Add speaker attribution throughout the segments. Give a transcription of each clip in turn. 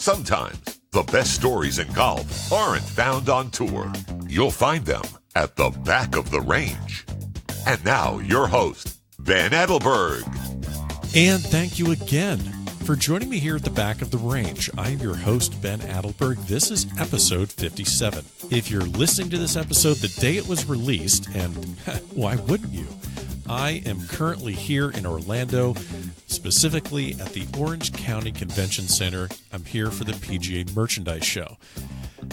Speaker 1: Sometimes the best stories in golf aren't found on tour. You'll find them at the back of the range. And now your host, Ben Adelberg.
Speaker 2: And thank you again for joining me here at the back of the range. I am your host, Ben Adelberg. This is episode 57. If you're listening to this episode the day it was released, and why wouldn't you? I am currently here in Orlando, specifically at the Orange County Convention Center. I'm here for the PGA Merchandise Show.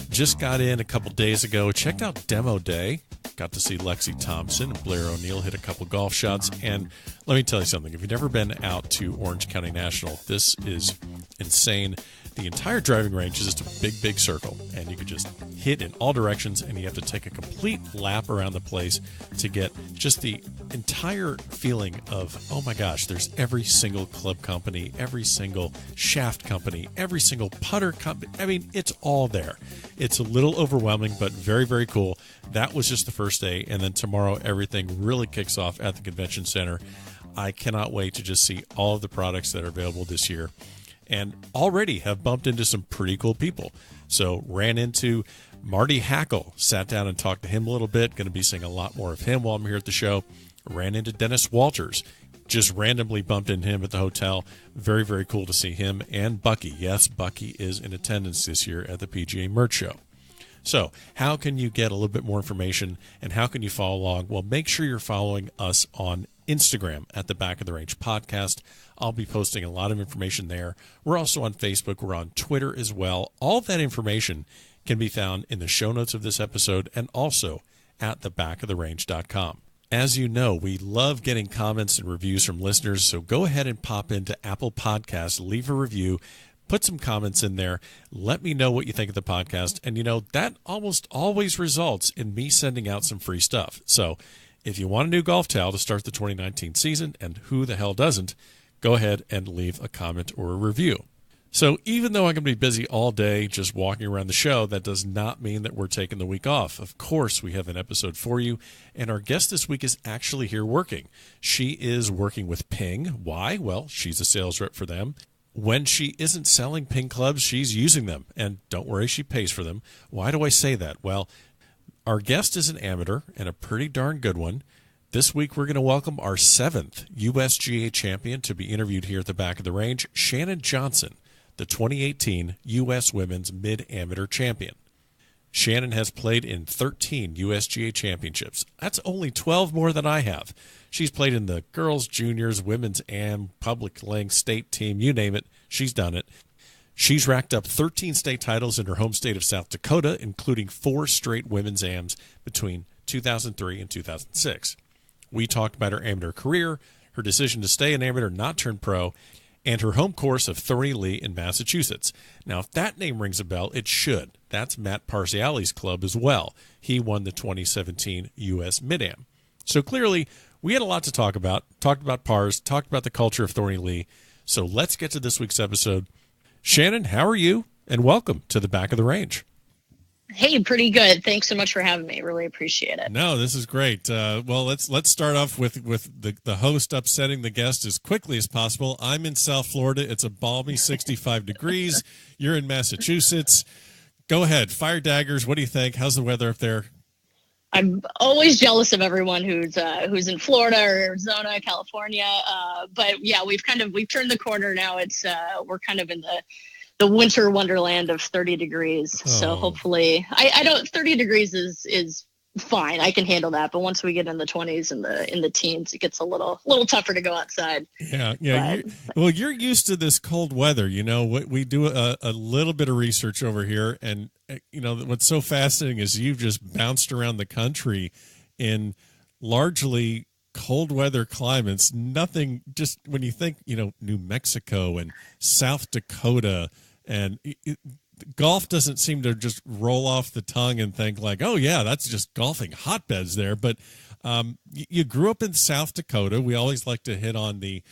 Speaker 2: Just got in a couple days ago, checked out Demo Day, got to see Lexi Thompson and Blair O'Neill hit a couple golf shots, and let me tell you something. If you've never been out to Orange County National, this is insane. The entire driving range is just a big circle, and you could just hit in all directions, and you have to take a complete lap around the place to get just the entire feeling of, oh my gosh, there's every single club company, every single shaft company, every single putter company. I mean, it's all there. It's a little overwhelming, but very, very cool. That was just the first day, and then tomorrow everything really kicks off at the convention center. I cannot wait to just see all of the products that are available this year, and already have bumped into some pretty cool people. So ran into Marty Hackle, sat down and talked to him a little bit. Going to be seeing a lot more of him while I'm here at the show. Ran into Dennis Walters, just randomly bumped into him at the hotel. Very, very cool to see him. And Bucky. Yes, Bucky is in attendance this year at the PGA Merch Show. So how can you get a little bit more information, and how can you follow along? Well, make sure you're following us on Instagram at the Back of the Range Podcast. I'll be posting a lot of information there. We're also on Facebook. We're on Twitter as well. All of that information can be found in the show notes of this episode and also at thebackoftherange.com. As you know, we love getting comments and reviews from listeners, so go ahead and pop into Apple Podcasts, leave a review, put some comments in there. Let me know what you think of the podcast. And, you know, that almost always results in me sending out some free stuff. So if you want a new golf towel to start the 2019 season, and who the hell doesn't, go ahead and leave a comment or a review. So even though I'm going to be busy all day just walking around the show, that does not mean that we're taking the week off. Of course, we have an episode for you, and our guest this week is actually here working. She is working with Ping. Why? Well, she's a sales rep for them. When she isn't selling Ping clubs, she's using them, and don't worry, she pays for them. Why do I say that? Well, our guest is an amateur, and a pretty darn good one. This week, we're going to welcome our 7th USGA champion to be interviewed here at the Back of the Range, Shannon Johnson, the 2018 U.S. Women's Mid-Amateur Champion. Shannon has played in 13 USGA Championships. That's only 12 more than I have. She's played in the girls, juniors, women's AM, public length, state team, you name it, she's done it. She's racked up 13 state titles in her home state of South Dakota, including 4 straight women's AMs between 2003 and 2006. We talked about her amateur career, her decision to stay an amateur, not turn pro, and her home course of Thorny Lea in Massachusetts. Now, if that name rings a bell, it should. That's Matt Parziale's club as well. He won the 2017 U.S. Mid-Am. So clearly, we had a lot to talk about. Talked about Parz, talked about the culture of Thorny Lea. So let's get to this week's episode. Shannon, how are you? And welcome to the Back of the Range.
Speaker 3: Hey, pretty good. Thanks so much for having me. Really appreciate it.
Speaker 2: No, this is great. Well, let's start off with the host upsetting the guest as quickly as possible. I'm in South Florida. It's a balmy 65 degrees. You're in Massachusetts. Go ahead. Fire daggers. What do you think? How's the weather up there?
Speaker 3: I'm always jealous of everyone who's in Florida or Arizona, California. But yeah, we've turned the corner now. It's we're kind of in the winter wonderland of 30 degrees. Oh. So hopefully I don't, 30 degrees is fine. I can handle that. But once we get in the 20s and in the teens, it gets a little tougher to go outside.
Speaker 2: Yeah. You're used to this cold weather. You know, we do a little bit of research over here, and you know, what's so fascinating is you've just bounced around the country in largely cold weather climates. Nothing, just when you think, you know, New Mexico and South Dakota, and golf doesn't seem to just roll off the tongue and think like, oh yeah, that's just golfing hotbeds there. But you grew up in South Dakota. We always like to hit on the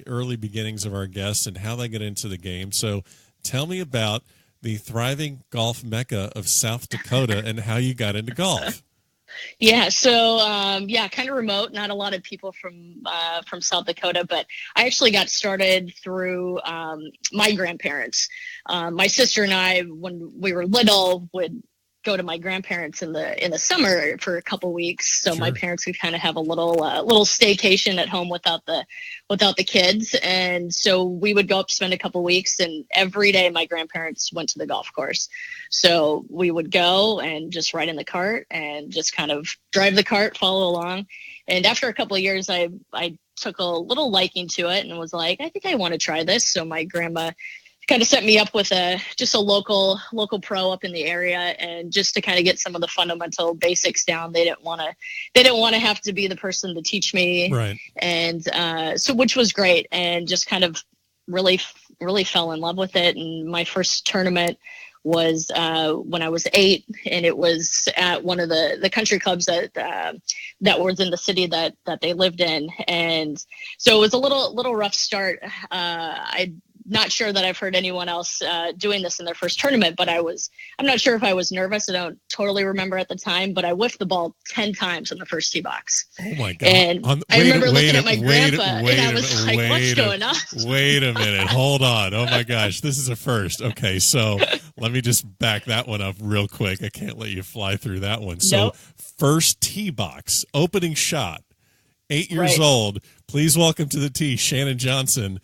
Speaker 2: early beginnings of our guests and how they get into the game. So tell me about the thriving golf mecca of South Dakota and how you got into golf.
Speaker 3: Yeah. So, kind of remote, not a lot of people from South Dakota, but I actually got started through, my grandparents. My sister and I, when we were little, would go to my grandparents in the summer for a couple weeks. So my
Speaker 2: Sure.
Speaker 3: parents could kind of have a little staycation at home without the kids. And so we would go up, spend a couple weeks, and every day my grandparents went to the golf course. So we would go and just ride in the cart and just kind of drive the cart, follow along. And after a couple of years, I took a little liking to it and was like, I think I want to try this. So my grandma kind of set me up with just a local pro up in the area, and just to kind of get some of the fundamental basics down. They didn't want to have to be the person to teach me.
Speaker 2: Right.
Speaker 3: And so, which was great, and just kind of really fell in love with it. And my first tournament was when I was 8, and it was at one of the country clubs that was in the city that they lived in. And so it was a little rough start. I'm not sure that I've heard anyone else doing this in their first tournament, but I'm not sure if I was nervous. I don't totally remember at the time, but I whiffed the ball 10 times in the first tee box.
Speaker 2: Oh my God.
Speaker 3: And I remember looking at my grandpa, and I was like, what's going on?
Speaker 2: Wait a minute. Hold on. Oh my gosh. This is a first. Okay. So let me just back that one up real quick. I can't let you fly through that one. So
Speaker 3: Nope.
Speaker 2: First tee box, opening shot, 8 years
Speaker 3: Right.
Speaker 2: old. Please welcome to the tee, Shannon Johnson.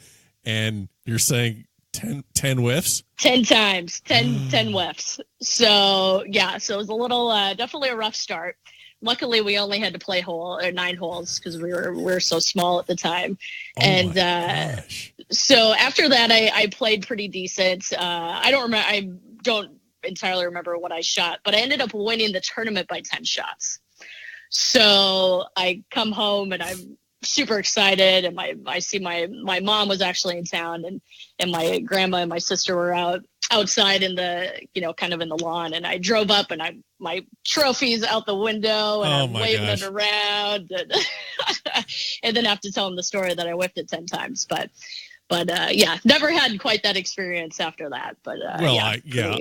Speaker 2: And you're saying 10 whiffs?
Speaker 3: 10 times, 10 whiffs. So yeah, so it was a little, definitely a rough start. Luckily, we only had to play 9 holes because we were so small at the time.
Speaker 2: Oh
Speaker 3: And
Speaker 2: my gosh.
Speaker 3: so after that, I played pretty decent. I don't entirely remember what I shot, but I ended up winning the tournament by 10 shots. So I come home and I'm super excited, and I see my mom was actually in town, and my grandma and my sister were outside in the, kind of in the lawn, and I drove up, and my trophies out the window, and
Speaker 2: Oh
Speaker 3: I'm
Speaker 2: my
Speaker 3: waving
Speaker 2: gosh.
Speaker 3: it around, and then have to tell them the story that I whiffed it 10 times. But yeah, never had quite that experience after that. But
Speaker 2: Well,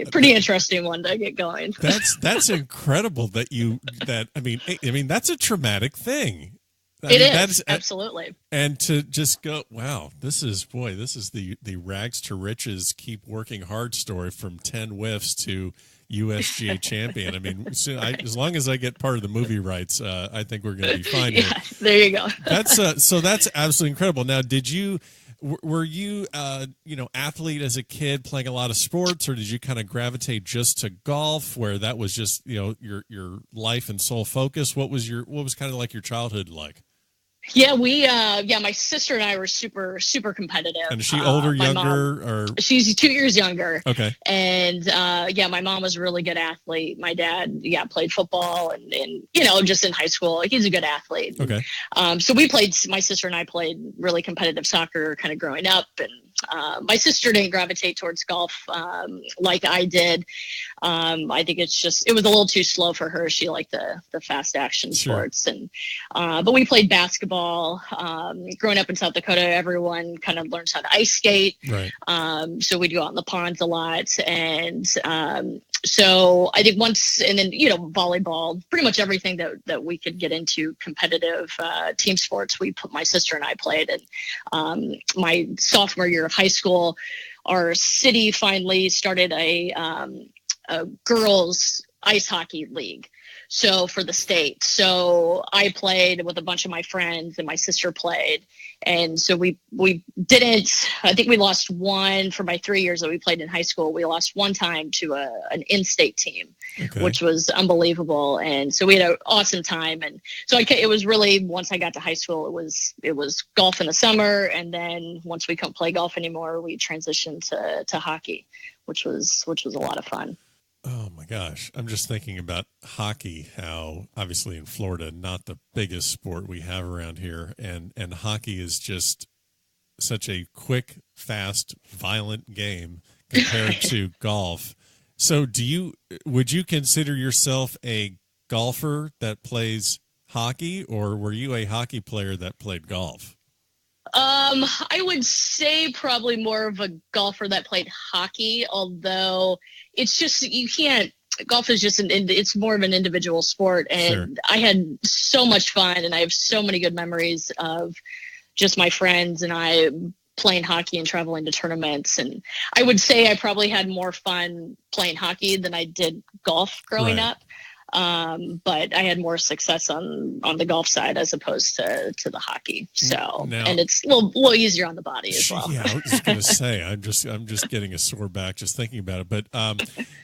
Speaker 3: pretty interesting one to get going.
Speaker 2: That's incredible I mean, that's a traumatic thing.
Speaker 3: It is, absolutely.
Speaker 2: And to just go, wow, this is the rags to riches, keep working hard story from 10 whiffs to USGA champion. I mean, as long as I get part of the movie rights, I think we're going to be fine here.
Speaker 3: Yeah, there you go.
Speaker 2: That's absolutely incredible. Now, were you athlete as a kid, playing a lot of sports, or did you kind of gravitate just to golf, where that was just your life and sole focus? What was kind of like your childhood like?
Speaker 3: Yeah, my sister and I were super, super competitive.
Speaker 2: And is she older, younger, or?
Speaker 3: She's 2 years younger.
Speaker 2: Okay.
Speaker 3: And my mom was a really good athlete. My dad, played football and just in high school, he's a good athlete.
Speaker 2: Okay.
Speaker 3: So my sister and I played really competitive soccer kind of growing up, and my sister didn't gravitate towards golf like I did. I think it was a little too slow for her. She liked the fast action sports, and but we played basketball. Growing up in South Dakota, everyone kind of learns how to ice skate.
Speaker 2: Right.
Speaker 3: So we'd go out in the ponds a lot, and so I think and then volleyball, pretty much everything that we could get into competitive team sports. My sister and I played, and my sophomore year of high school, our city finally started a girls ice hockey league. So for the state, so I played with a bunch of my friends, and my sister played. And so we didn't, I think we lost one for my 3 years that we played in high school. We lost one time to an in-state team, which was unbelievable. And so we had an awesome time. And so it was really, once I got to high school, it was golf in the summer. And then once we couldn't play golf anymore, we transitioned to hockey, which was a lot of fun.
Speaker 2: Oh my gosh. I'm just thinking about hockey, how obviously in Florida, not the biggest sport we have around here. And hockey is just such a quick, fast, violent game compared to golf. So would you consider yourself a golfer that plays hockey, or were you a hockey player that played golf?
Speaker 3: I would say probably more of a golfer that played hockey, although it's just, you can't, golf is just it's more of an individual sport. And
Speaker 2: Sure.
Speaker 3: I had so much fun, and I have so many good memories of just my friends and I playing hockey and traveling to tournaments. And I would say I probably had more fun playing hockey than I did golf growing
Speaker 2: Right.
Speaker 3: up. But I had more success on the golf side as opposed to the hockey. So,
Speaker 2: Now-
Speaker 3: and it's a little easier on the body as well.
Speaker 2: Yeah, I was going to say, I'm just getting a sore back just thinking about it. But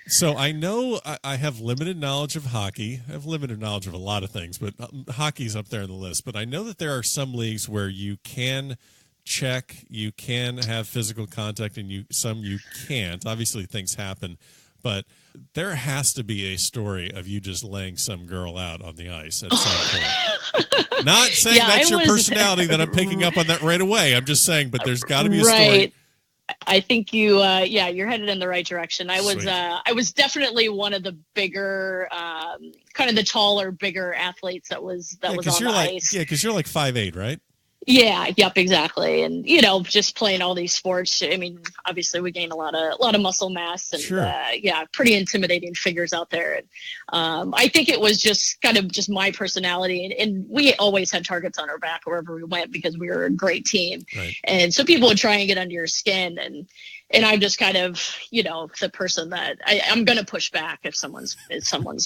Speaker 2: so I know I have limited knowledge of hockey. I have limited knowledge of a lot of things, but hockey's up there on the list. But I know that there are some leagues where you can check, you can have physical contact, and some you can't. Obviously, things happen, but there has to be a story of you just laying some girl out on the ice at some point. Not saying
Speaker 3: Yeah,
Speaker 2: that's
Speaker 3: I
Speaker 2: your
Speaker 3: was-
Speaker 2: personality that I'm picking up on that right away. I'm just saying, but there's got to be a story.
Speaker 3: Right. I think you're headed in the right direction. I
Speaker 2: Sweet.
Speaker 3: was definitely one of the bigger, kind of the taller, bigger athletes that was on the ice.
Speaker 2: Yeah, because you're like 5'8", right?
Speaker 3: Yeah, yep, exactly. And just playing all these sports, I mean, obviously we gain a lot of muscle mass, and
Speaker 2: Sure.
Speaker 3: pretty intimidating figures out there. And I think it was just kind of just my personality, and we always had targets on our back wherever we went because we were a great team.
Speaker 2: Right.
Speaker 3: And so people would try and get under your skin, and I'm just kind of, the person that I'm going to push back if someone's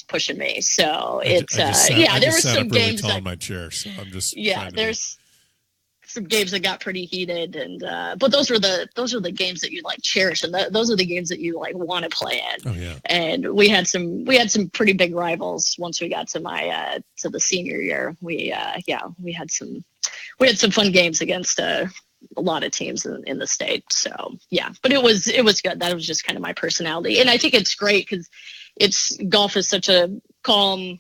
Speaker 3: pushing me. So there were some games
Speaker 2: tall
Speaker 3: that
Speaker 2: in my chair, so I'm just
Speaker 3: there's some games that got pretty heated, and but those are the games that you like cherish, and those are the games that you like want to play in.
Speaker 2: Oh yeah.
Speaker 3: And we had some pretty big rivals once we got to my to the senior year. We had some fun games against a lot of teams in the state. So yeah, but it was good. That was just kind of my personality, and I think it's great because golf is such a calm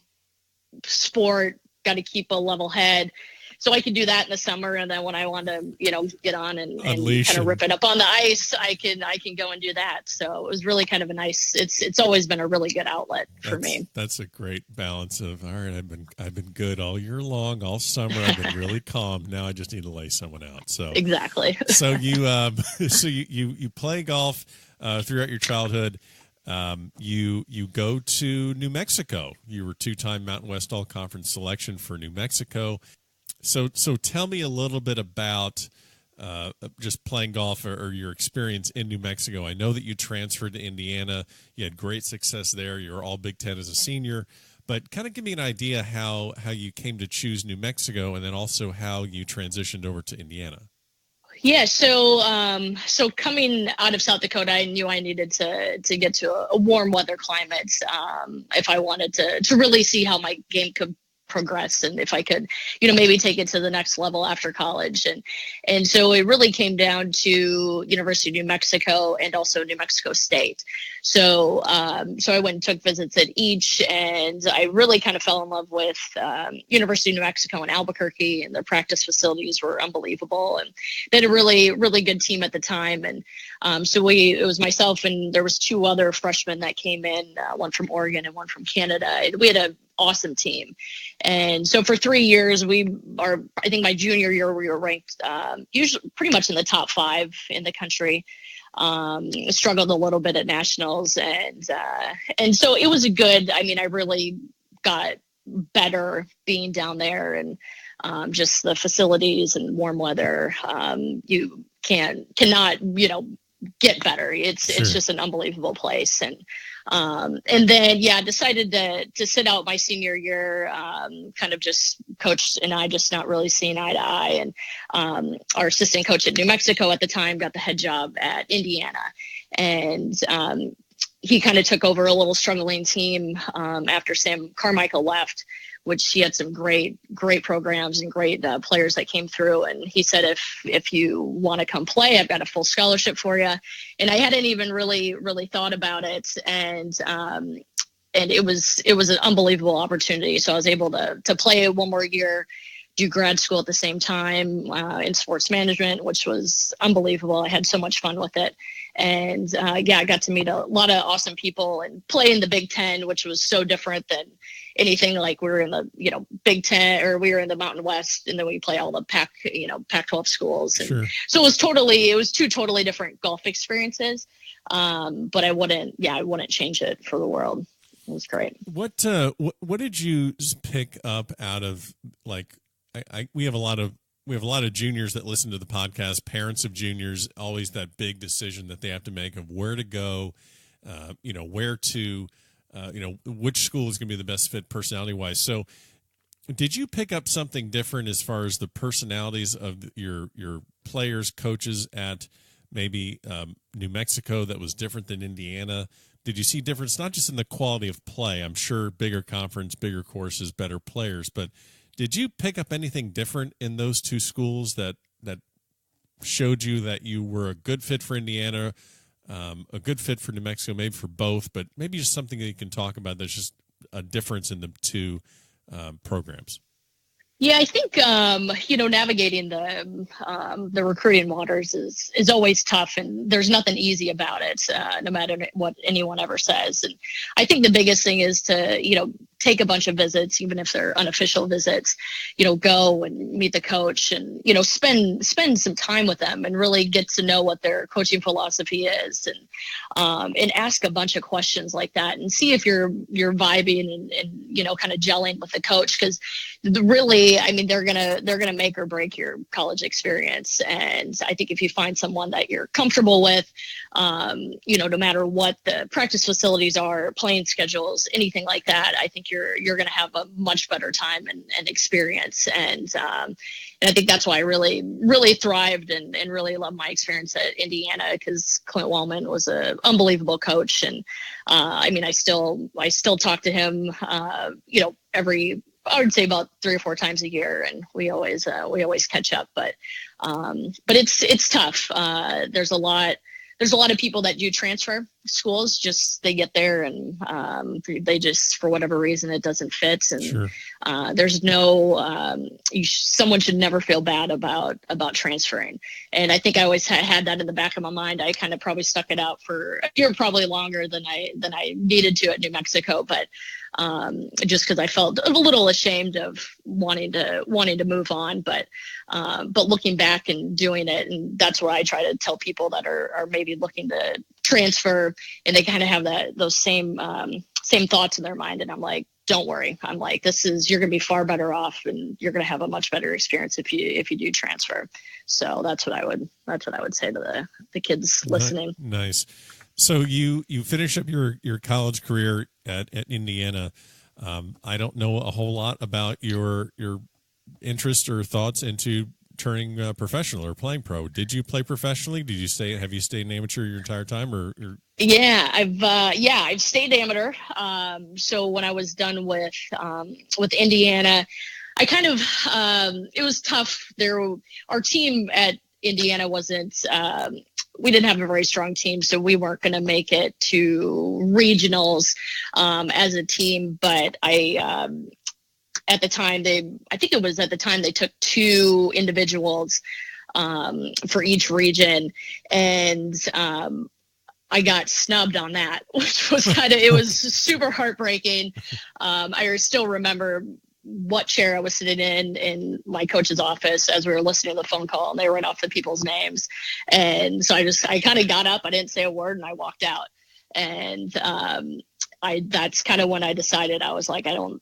Speaker 3: sport. Got to keep a level head. So I can do that in the summer, and then when I want to, get on and kind of rip it up on the ice, I can go and do that. So it was really kind of a nice. It's always been a really good outlet for me.
Speaker 2: That's a great balance of, all right, I've been good all year long, all summer. I've been really calm. Now I just need to lay someone out. So
Speaker 3: exactly.
Speaker 2: So you play golf throughout your childhood. You go to New Mexico. You were 2-time Mountain West All Conference selection for New Mexico. So tell me a little bit about just playing golf or your experience in New Mexico. I know that you transferred to Indiana. You had great success there. You were all Big Ten as a senior. But kind of give me an idea how you came to choose New Mexico, and then also how you transitioned over to Indiana.
Speaker 3: Yeah, so coming out of South Dakota, I knew I needed to get to a warm weather climate if I wanted to really see how my game could progress, and if I could, maybe take it to the next level after college. And so it really came down to University of New Mexico and also New Mexico State. So I went and took visits at each, and I really kind of fell in love with University of New Mexico in Albuquerque, and their practice facilities were unbelievable, and they had a really, really good team at the time. And it was myself, and there was 2 other freshmen that came in, one from Oregon and one from Canada. And we had an awesome team. And so for 3 years, I think my junior year, we were ranked usually pretty much in the top 5 in the country. Struggled a little bit at nationals, and so it was I really got better being down there, and just the facilities and warm weather. You cannot get better. It's just an unbelievable place. And then decided to sit out my senior year, kind of just coach and I just not really seeing eye to eye. And our assistant coach at New Mexico at the time got the head job at Indiana, and he kind of took over a little struggling team after Sam Carmichael left, which he had some great programs and great players that came through. And he said, if you want to come play, I've got a full scholarship for you. And I hadn't even really thought about it. And it was an unbelievable opportunity. So I was able to play 1 more year, do grad school at the same time in sports management, which was unbelievable. I had so much fun with it. And I got to meet a lot of awesome people and play in the Big Ten, which was so different than anything. Like we were in the, Big Ten, or we were in the Mountain West, and then we play all the Pac-12 schools. And
Speaker 2: sure.
Speaker 3: so it was two totally different golf experiences. But I wouldn't change it for the world. It was great.
Speaker 2: What did you pick up out of, like, we have a lot of juniors that listen to the podcast, parents of juniors, always that big decision that they have to make of where to go, where to, which school is going to be the best fit personality wise. So did you pick up something different as far as the personalities of your players, coaches at maybe New Mexico that was different than Indiana? Did you see difference, not just in the quality of play? I'm sure bigger conference, bigger courses, better players, but did you pick up anything different in those two schools that showed you that you were a good fit for Indiana, a good fit for New Mexico, maybe for both, but maybe just something that you can talk about that's just a difference in the two programs?
Speaker 3: Yeah, I think navigating the recruiting waters is always tough, and there's nothing easy about it, no matter what anyone ever says. And I think the biggest thing is to take a bunch of visits, even if they're unofficial visits. Go and meet the coach, and spend some time with them, and really get to know what their coaching philosophy is, and ask a bunch of questions like that, and see if you're vibing and kind of gelling with the coach, because really, I mean, they're gonna make or break your college experience. And I think if you find someone that you're comfortable with, no matter what the practice facilities are, playing schedules, anything like that, I think you're gonna have a much better time and experience. And I think that's why I really, really thrived and really loved my experience at Indiana, because Clint Wellman was an unbelievable coach. And I still talk to him, I would say about 3 or 4 times a year, and we always catch up. But it's tough. There's a lot of people that do transfer schools. Just they get there and they just, for whatever reason, it doesn't fit. And
Speaker 2: sure.
Speaker 3: There's no someone should never feel bad about transferring. And I think I always had that in the back of my mind. I kind of probably stuck it out for a year, probably longer than I needed to at New Mexico, but just because I felt a little ashamed of wanting to move on, but looking back and doing it, and that's where I try to tell people that are maybe looking to transfer, and they kind of have those same thoughts in their mind, and I'm like, don't worry. I'm like, you're going to be far better off, and you're going to have a much better experience if you do transfer. So that's what I would say to the kids listening.
Speaker 2: Nice. So you finish up your college career at Indiana. I don't know a whole lot about your interest or thoughts into turning professional or playing pro. Did you play professionally? Have you stayed an amateur your entire time, or?
Speaker 3: Yeah, I've stayed amateur. So when I was done with Indiana, I kind of it was tough. Our team at Indiana wasn't. We didn't have a very strong team, so we weren't going to make it to regionals as a team. But at the time, they took 2 individuals for each region, and I got snubbed on that, which was it was super heartbreaking. I still remember what chair I was sitting in my coach's office as we were listening to the phone call, and they read off the people's names. And so I kind of got up, I didn't say a word, and I walked out. And that's kind of when I decided, I was like, I don't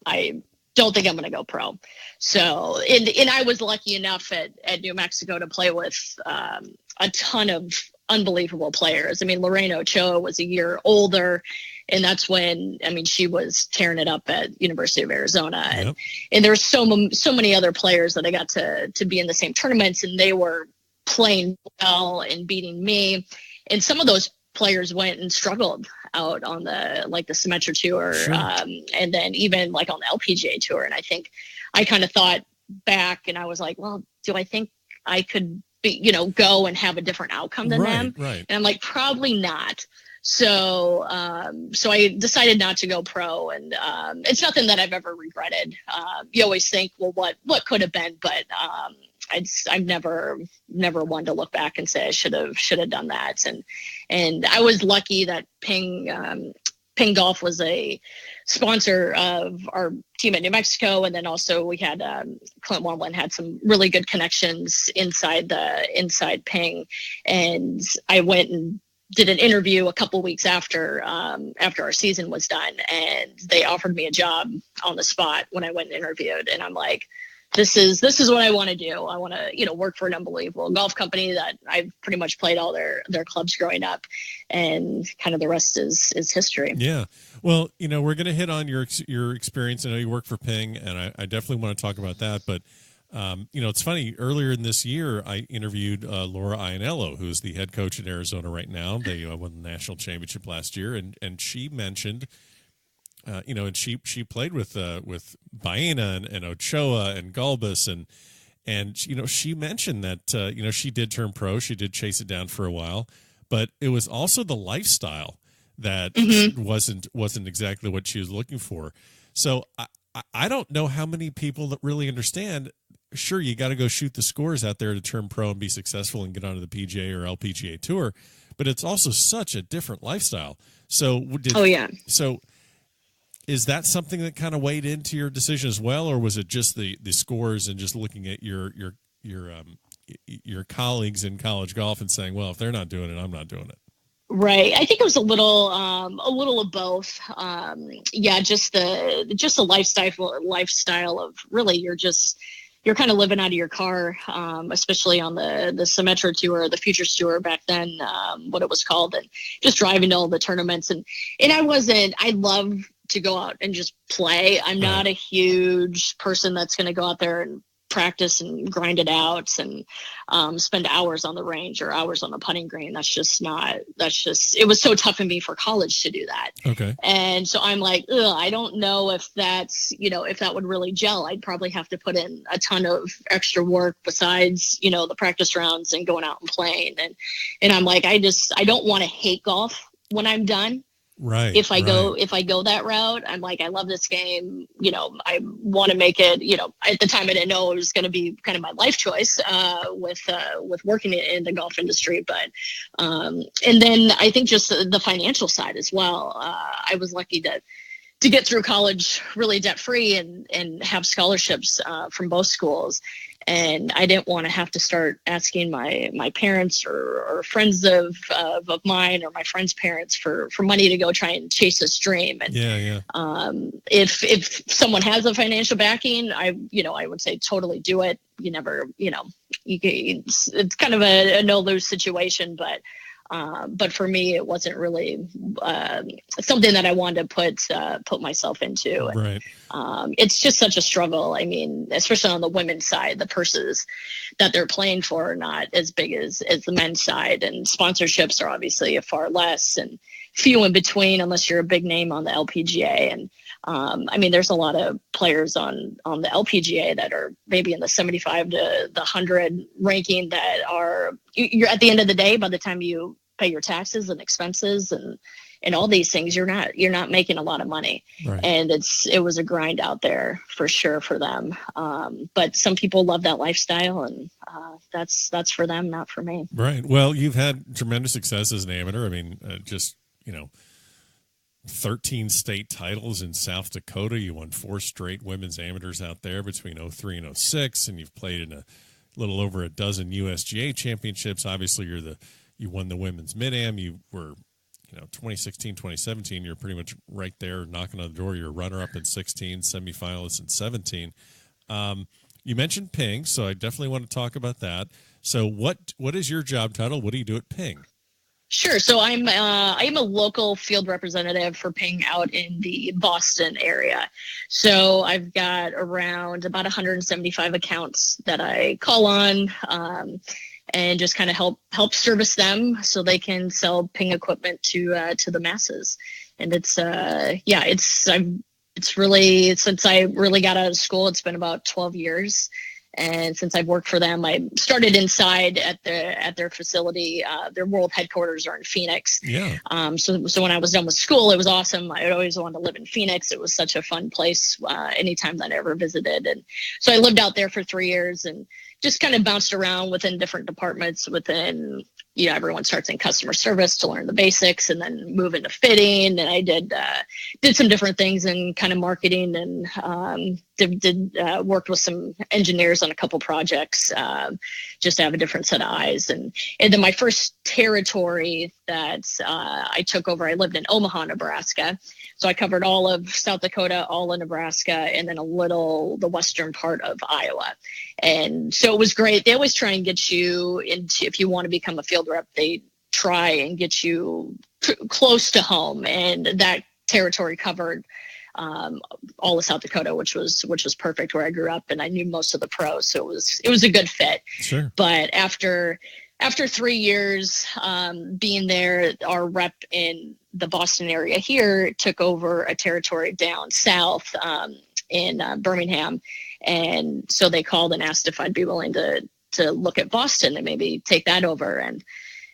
Speaker 3: think I'm going to go pro. So, and I was lucky enough at New Mexico to play with a ton of unbelievable players. I mean, Lorraine Ochoa was a year older, and that's when, she was tearing it up at University of Arizona. Yep. And there were so many other players that I got to be in the same tournaments, and they were playing well and beating me. And some of those players went and struggled out on the Symetra tour.
Speaker 2: Sure.
Speaker 3: And then even on the LPGA tour. And I think I kind of thought back, and I was like, well, do I think I could be, go and have a different outcome than them?
Speaker 2: Right.
Speaker 3: And I'm like, probably not. So, so I decided not to go pro, and it's nothing that I've ever regretted. You always think, well, what could have been, but I'm never one to look back and say I should have done that. And I was lucky that Ping Golf was a sponsor of our team at New Mexico, and then also we had Clint Womlin had some really good connections inside Ping, and I went and did an interview a couple weeks after our season was done, and they offered me a job on the spot when I went and interviewed, and I'm like, this is what I want to do. I want to, work for an unbelievable golf company that I've pretty much played all their clubs growing up, and kind of the rest is history.
Speaker 2: Yeah. Well, we're going to hit on your experience. I know you work for Ping, and I definitely want to talk about that. But, it's funny. Earlier in this year, I interviewed Laura Ianello, who's the head coach at Arizona right now. They won the national championship last year, and she mentioned, and she played with Baena and Ochoa and Galbus, and she mentioned that she did turn pro, she did chase it down for a while, but it was also the lifestyle that wasn't exactly what she was looking for. So I don't know how many people that really understand. Sure, you got to go shoot the scores out there to turn pro and be successful and get onto the PGA or LPGA tour, but it's also such a different lifestyle. So So is that something that kind of weighed into your decision as well, or was it just the scores and just looking at your colleagues in college golf and saying, well, if they're not doing it, I'm not doing it?
Speaker 3: Right. I think it was a little of both. Just the lifestyle of really you're kind of living out of your car, especially on the Symetra Tour, the Futures Tour back then, what it was called, and just driving to all the tournaments. And I love to go out and just play. I'm not a huge person that's going to go out there and practice and grind it out and spend hours on the range or hours on the putting green. It was so tough for me for college to do that.
Speaker 2: Okay.
Speaker 3: And so I'm like, I don't know if that's, if that would really gel. I'd probably have to put in a ton of extra work besides, the practice rounds and going out and playing. And I'm like, I don't want to hate golf when I'm done.
Speaker 2: Right.
Speaker 3: If I go that route, I'm like, I love this game. I want to make it, at the time I didn't know it was going to be kind of my life choice, with working in the golf industry. But, and then I think just the financial side as well. I was lucky to get through college really debt free and have scholarships, from both schools. And I didn't want to have to start asking my parents or friends of mine or my friends' parents for money to go try and chase this dream. And if someone has a financial backing, I would say totally do it. You never, it's kind of a no-lose situation, but for me, it wasn't really something that I wanted to put myself into. And,
Speaker 2: right.
Speaker 3: It's just such a struggle. I mean, especially on the women's side, the purses that they're playing for are not as big as the men's side, and sponsorships are obviously far less and few in between unless you're a big name on the LPGA. And I mean, there's a lot of players on the LPGA that are maybe in the 75 to the 100 ranking that you're at the end of the day, by the time you pay your taxes and expenses and all these things, you're not making a lot of money.
Speaker 2: Right.
Speaker 3: And it was a grind out there for sure for them. But some people love that lifestyle, and that's for them, not for me.
Speaker 2: Right. Well, you've had tremendous success as an amateur. I mean, 13 state titles in South Dakota. You won 4 straight women's amateurs out there between 03 and 06, and you've played in a little over a dozen USGA championships. Obviously, you won the women's mid-am. You were, 2016, 2017, you're pretty much right there knocking on the door. You're runner-up in 16, semifinalist in 17. You mentioned Ping, so I definitely want to talk about that. So what is your job title? What do you do at Ping?
Speaker 3: Sure. So I'm a local field representative for Ping out in the Boston area. So I've got around about 175 accounts that I call on, and just kind of help service them so they can sell Ping equipment to the masses. And it's really, since I really got out of school, it's been about 12 years. And since I've worked for them, I started inside at their facility. Their world headquarters are in Phoenix.
Speaker 2: Yeah.
Speaker 3: So when I was done with school, it was awesome. I always wanted to live in Phoenix. It was such a fun place anytime that I ever visited. And so I lived out there for 3 years and just kind of bounced around within different departments within, everyone starts in customer service to learn the basics and then move into fitting. And I did some different things in kind of marketing and worked with some engineers on a couple projects just to have a different set of eyes. And then my first territory that I took over, I lived in Omaha, Nebraska. So I covered all of South Dakota, all of Nebraska, and then the western part of Iowa. And so it was great. They always try and get you into, if you want to become a field rep, they try and get you close to home. And that territory covered all of South Dakota, which was perfect, where I grew up, and I knew most of the pros. So it was a good fit.
Speaker 2: Sure.
Speaker 3: But after 3 years being there, our rep in the Boston area here took over a territory down south in Birmingham. And so they called and asked if I'd be willing to look at Boston and maybe take that over.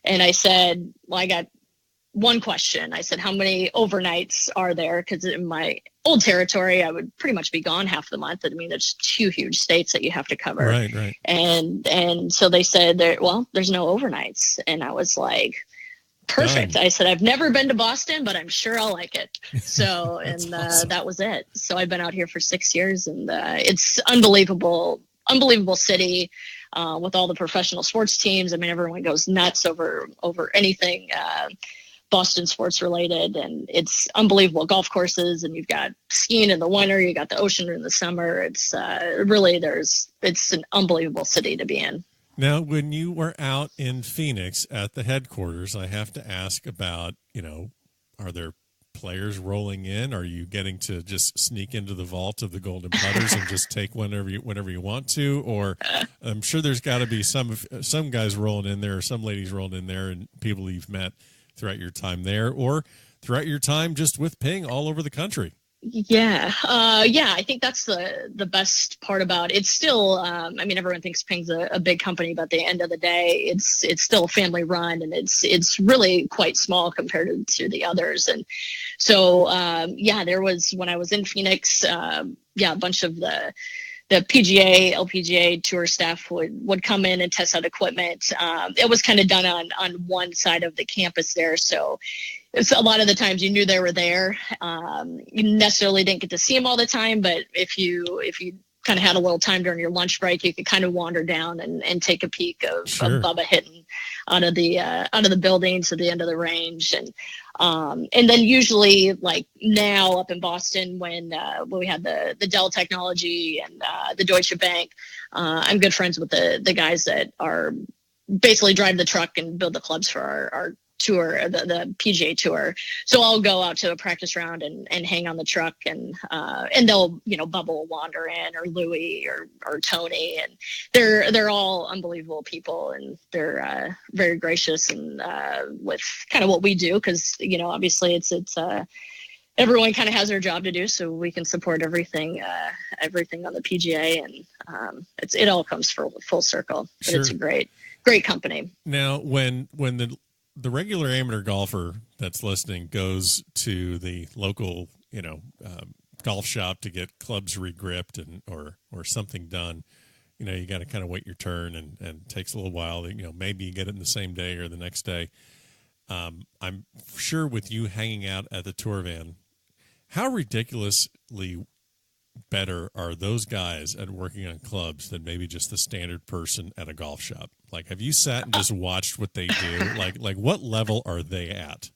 Speaker 3: And I said, well, I got one question. I said, how many overnights are there? Because in my old territory, I would pretty much be gone half the month. I mean, there's 2 huge states that you have to cover.
Speaker 2: Right.
Speaker 3: And so they said, there's no overnights. And I was like, perfect. Done. I said, I've never been to Boston, but I'm sure I'll like it. So, and awesome. That was it. So I've been out here for 6 years, and it's unbelievable city with all the professional sports teams. I mean, everyone goes nuts over anything Boston sports related, and it's unbelievable golf courses, and you've got skiing in the winter, you got the ocean in the summer. It's it's an unbelievable city to be in.
Speaker 2: Now, when you were out in Phoenix at the headquarters, I have to ask about, are there players rolling in? Are you getting to just sneak into the vault of the golden putters and just take whenever you want to? Or I'm sure there's got to be some guys rolling in there, or some ladies rolling in there, and people you've met throughout your time there, or throughout your time just with Ping all over the country.
Speaker 3: Yeah. I think that's the best part about it. It's still, everyone thinks Ping's a big company, but at the end of the day, it's still family run, and it's really quite small compared to the others. And so, there was, when I was in Phoenix, a bunch of the PGA, LPGA tour staff would come in and test out equipment. It was kind of done on one side of the campus there. So it's a lot of the times you knew they were there. You necessarily didn't get to see them all the time, but if you kind of had a little time during your lunch break, you could kind of wander down and take a peek of Bubba hitting out of the building to the end of the range. And then usually, like now up in Boston, when we had the Dell technology and the Deutsche Bank, I'm good friends with the guys that are basically drive the truck and build the clubs for our tour, the PGA tour. So I'll go out to a practice round and hang on the truck, and they'll, Bubba will wander in, or Louie or Tony, and they're all unbelievable people, and they're very gracious and with kind of what we do, because obviously it's everyone kind of has their job to do, so we can support everything on the PGA, and it all comes full circle. But It's a great company.
Speaker 2: Now, when the regular amateur golfer that's listening goes to the local, golf shop to get clubs regripped or something done, you got to kind of wait your turn, and it takes a little while. Maybe you get it in the same day or the next day. I'm sure with you hanging out at the tour van, how ridiculously better are those guys at working on clubs than maybe just the standard person at a golf shop? Like, have you sat and just watched what they do? Like what level are they at?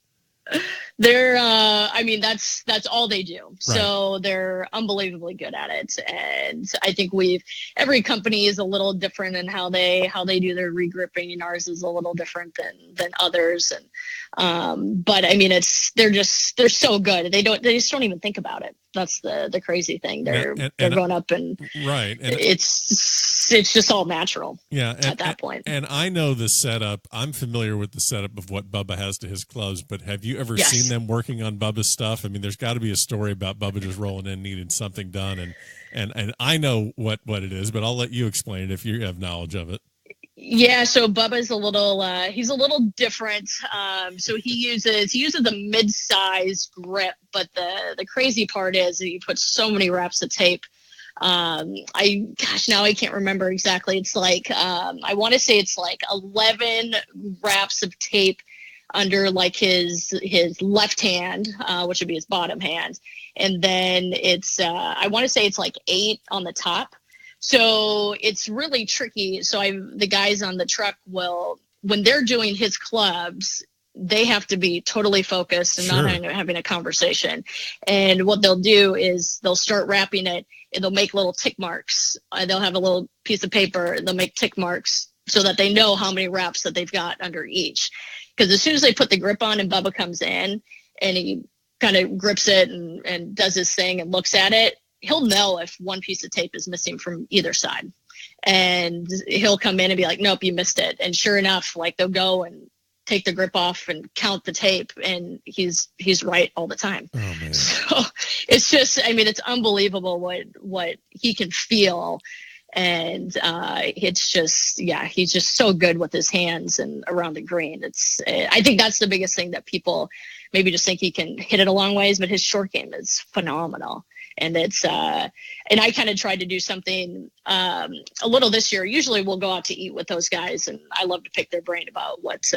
Speaker 3: They're, that's all they do. Right. So they're unbelievably good at it. And I think every company is a little different in how they do their regripping, and ours is a little different than others. And, but they're so good. They just don't even think about it. That's the crazy thing. They're
Speaker 2: and
Speaker 3: going up and
Speaker 2: right. And
Speaker 3: it's just all natural. At that point.
Speaker 2: And I know the setup. I'm familiar with the setup of what Bubba has to his clubs, but have you ever seen them working on Bubba's stuff? I mean, there's got to be a story about Bubba just rolling in, needing something done. And I know what it is, but I'll let you explain it if you have knowledge of it.
Speaker 3: Yeah, so Bubba's a little he's a little different. So he uses a mid-size grip, but the crazy part is that he puts so many wraps of tape. Now I can't remember exactly. It's like I want to say it's like 11 wraps of tape under like his left hand, which would be his bottom hand, and then it's I want to say it's like 8 on the top. So it's really tricky. So the guys on the truck when they're doing his clubs, they have to be totally focused and not having a conversation. And what they'll do is they'll start wrapping it and they'll make little tick marks. They'll have a little piece of paper and they'll make tick marks so that they know how many wraps that they've got under each. Because as soon as they put the grip on and Bubba comes in and he kind of grips it and does his thing and looks at it, he'll know if one piece of tape is missing from either side, and he'll come in and be like, nope, you missed it. And sure enough, like they'll go and take the grip off and count the tape, and he's right all the time.
Speaker 2: Oh, man.
Speaker 3: So it's just, I mean, it's unbelievable what he can feel. And it's just, he's just so good with his hands and around the green. I think that's the biggest thing that people maybe just think he can hit it a long ways, but his short game is phenomenal. And it's and I kind of tried to do something a little this year. Usually we'll go out to eat with those guys, and I love to pick their brain about what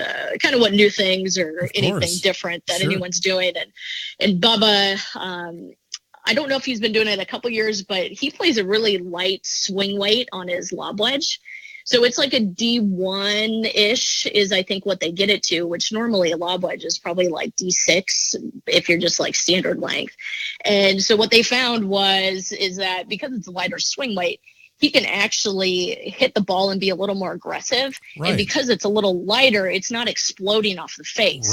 Speaker 3: new things or anything different that anyone's doing. And Bubba, I don't know if he's been doing it a couple years, but he plays a really light swing weight on his lob wedge. So it's like a D1-ish is, I think, what they get it to, which normally a lob wedge is probably like D6 if you're just like standard length. And so what they found is that because it's a lighter swing weight, he can actually hit the ball and be a little more aggressive. Right. And because it's a little lighter, it's not exploding off the face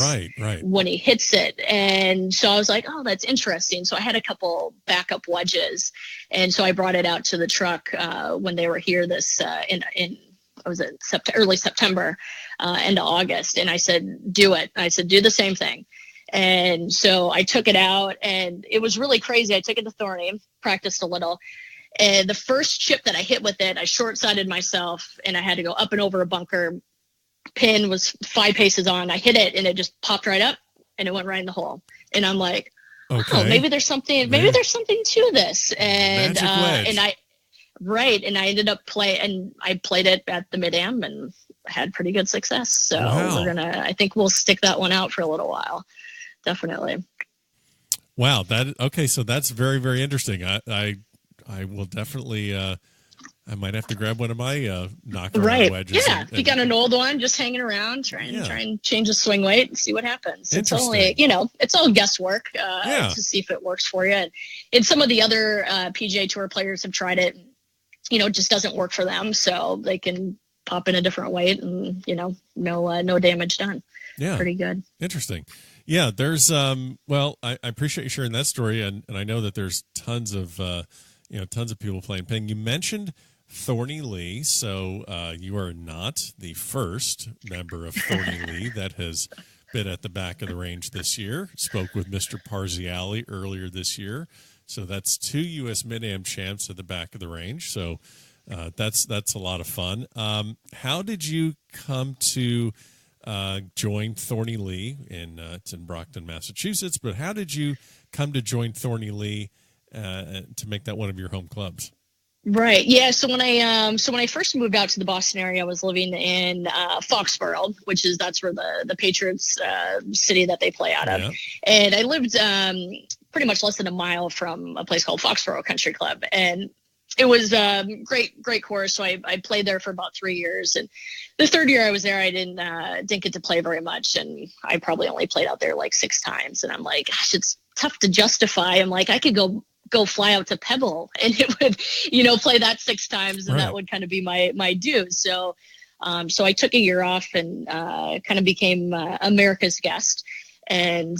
Speaker 3: when he hits it. And so I was like, oh, that's interesting. So I had a couple backup wedges. And so I brought it out to the truck when they were here early September, end of August. And I said, do it. I said, do the same thing. And so I took it out, and it was really crazy. I took it to Thorny, practiced a little. And the first chip that I hit with it, I short-sided myself, and I had to go up and over a bunker. Pin was 5 paces on. I hit it, and it just popped right up, and it went right in the hole. And I'm like, oh, maybe there's something. Maybe there's something to this. And I ended up I played it at the Mid-Am and had pretty good success. So I think we'll stick that one out for a little while. Definitely.
Speaker 2: Wow. So that's very, very interesting. I will definitely, I might have to grab one of my knock-around wedges.
Speaker 3: Yeah, if you got an old one just hanging around, try and change the swing weight and see what happens. It's only, it's all guesswork to see if it works for you. And some of the other PGA Tour players have tried it. It just doesn't work for them, so they can pop in a different weight and, no damage done.
Speaker 2: Yeah.
Speaker 3: Pretty good.
Speaker 2: Interesting. Yeah, there's, I appreciate you sharing that story, and I know that there's tons of people playing ping. You mentioned Thorny Lea, so you are not the first member of Thorny Lea that has been at the back of the range this year. Spoke with Mr. Parziale earlier this year. So that's 2 U.S. Mid-Am champs at the back of the range. So that's a lot of fun. How did you come to join Thorny Lea? It's in Brockton, Massachusetts. But how did you come to join Thorny Lea to make that one of your home clubs?
Speaker 3: Right. Yeah. So when I first moved out to the Boston area, I was living in Foxborough, that's where the Patriots city that they play out of. And I lived pretty much less than a mile from a place called Foxborough Country Club. And it was great course. So I played there for about 3 years. And the third year I was there, I didn't get to play very much. And I probably only played out there like 6 times. And I'm like, gosh, it's tough to justify. I'm like, I could go fly out to Pebble and it would, play that 6 times, and that would kind of be my dues. So I took a year off and kind of became America's guest. and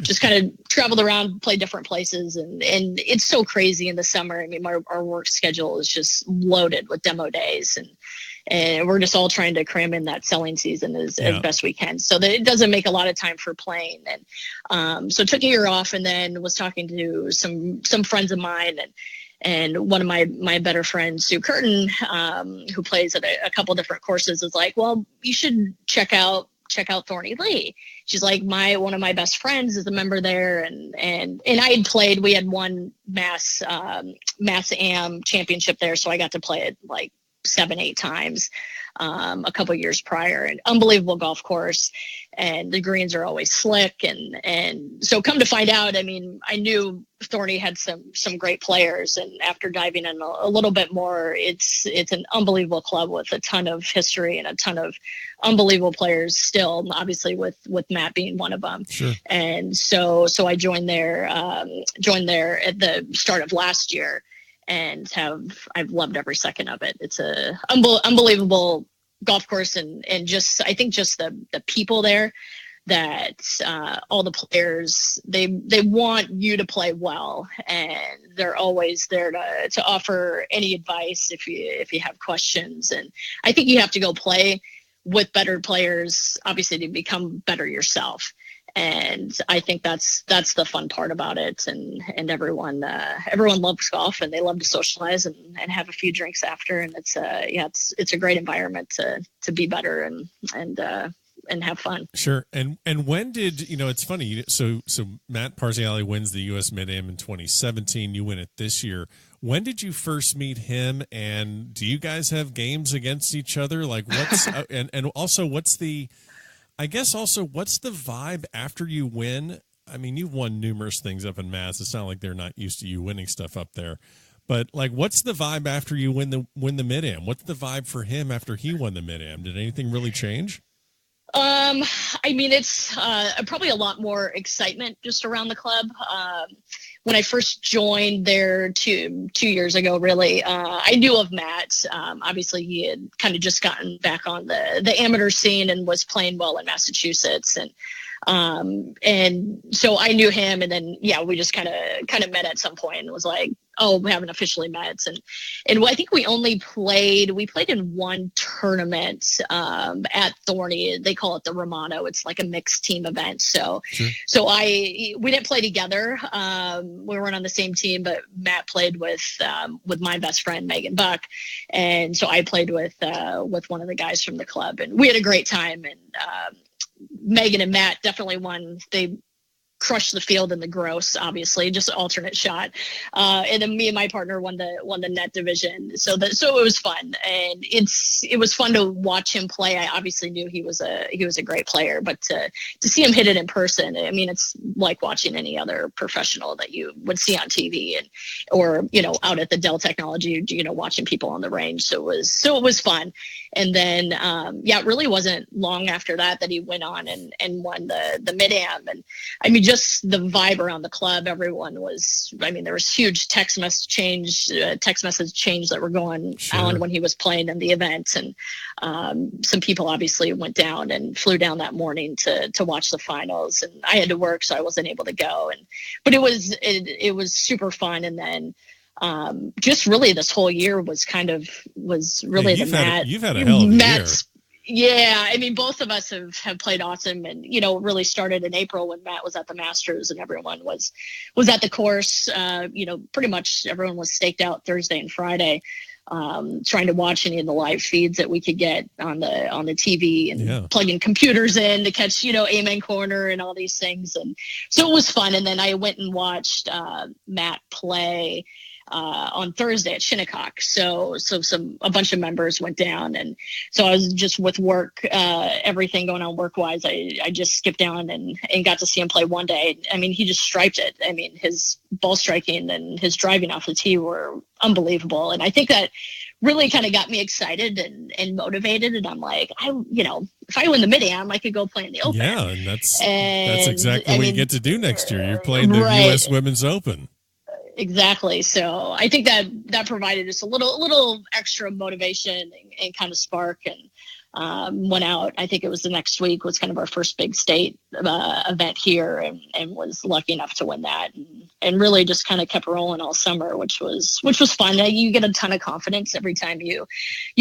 Speaker 3: just kind of traveled around, played different places. And it's so crazy in the summer. I mean, our work schedule is just loaded with demo days, and we're just all trying to cram in that selling season as best we can, so that it doesn't make a lot of time for playing. And so took a year off, and then was talking to some friends of mine, and one of my better friends, Sue Curtin, who plays at a couple different courses, is like, well, you should check out Thorny Lea. She's like, one of my best friends is a member there, and I had played. We had won Mass Am championship there, so I got to play it like 7-8 times a couple of years prior. An unbelievable golf course, and the greens are always slick, and so come to find out, I mean, I knew Thorny had some great players, and after diving in a little bit more, it's an unbelievable club with a ton of history and a ton of unbelievable players still, obviously with Matt being one of them. Sure. And so I joined there at the start of last year, and I've loved every second of it. It's a unbelievable golf course, and just, I think just the people there, that all the players, they want you to play well, and they're always there to offer any advice if you have questions. And I think you have to go play with better players, obviously, to become better yourself. And I think that's the fun part about it. And everyone loves golf, and they love to socialize and have a few drinks after. And it's a great environment to be better and have fun.
Speaker 2: Sure. And when did, it's funny. So Matt Parziale wins the US Mid-Am in 2017. You win it this year. When did you first meet him? And do you guys have games against each other? Like what's, and also what's the vibe after you win? I mean, you've won numerous things up in Mass. It's not like they're not used to you winning stuff up there. But like, what's the vibe after you win the Mid-Am? What's the vibe for him after he won the Mid-Am? Did anything really change?
Speaker 3: I mean, it's probably a lot more excitement just around the club. When I first joined there 2 years ago, really, I knew of Matt. Obviously, he had kind of just gotten back on the amateur scene and was playing well in Massachusetts, and so I knew him. And then we just kind of met at some point, and was like, oh, we haven't officially met. And I think we played in one tournament at Thorny. They call it the Romano. It's like a mixed team event. So we didn't play together. We weren't on the same team, but Matt played with my best friend, Megan Buck. And so I played with one of the guys from the club, and we had a great time. And Megan and Matt definitely won. They crushed the field in the gross, obviously, just an alternate shot. And then me and my partner won the net division. So it was fun, and it was fun to watch him play. I obviously knew he was a great player, but to see him hit it in person, I mean, it's like watching any other professional that you would see on TV or out at the Dell Technology, watching people on the range. So it was fun. And then, it really wasn't long after that he went on and won the Mid-Am. And I mean, just the vibe around the club, everyone was, I mean, there was huge text message change that were going on when he was playing in the event. And some people obviously went down and flew down that morning to watch the finals. And I had to work, so I wasn't able to go. But it was super fun. And then, just really this whole year was really you've
Speaker 2: had a hell of a year.
Speaker 3: Yeah, I mean, both of us have played awesome, and really started in April when Matt was at the Masters and everyone was at the course. Pretty much everyone was staked out Thursday and Friday, trying to watch any of the live feeds that we could get on the TV, and plugging computers in to catch Amen Corner and all these things. And so it was fun. And then I went and watched Matt play on Thursday at Shinnecock. So a bunch of members went down, and so I was just with work, everything going on work wise. I just skipped down and got to see him play one day. I mean, he just striped it. I mean, his ball striking and his driving off the tee were unbelievable. And I think that really kind of got me excited and motivated. And I'm like, if I win the Mid-Am, I could go play in the Open.
Speaker 2: Yeah. And that's exactly what you get to do next year. You're playing the U.S. Women's Open.
Speaker 3: Exactly. So I think that provided us a little extra motivation and kind of spark. went out. I think it was the next week was kind of our first big state event here, and was lucky enough to win that, and really just kind of kept rolling all summer, which was fun. You get a ton of confidence every time you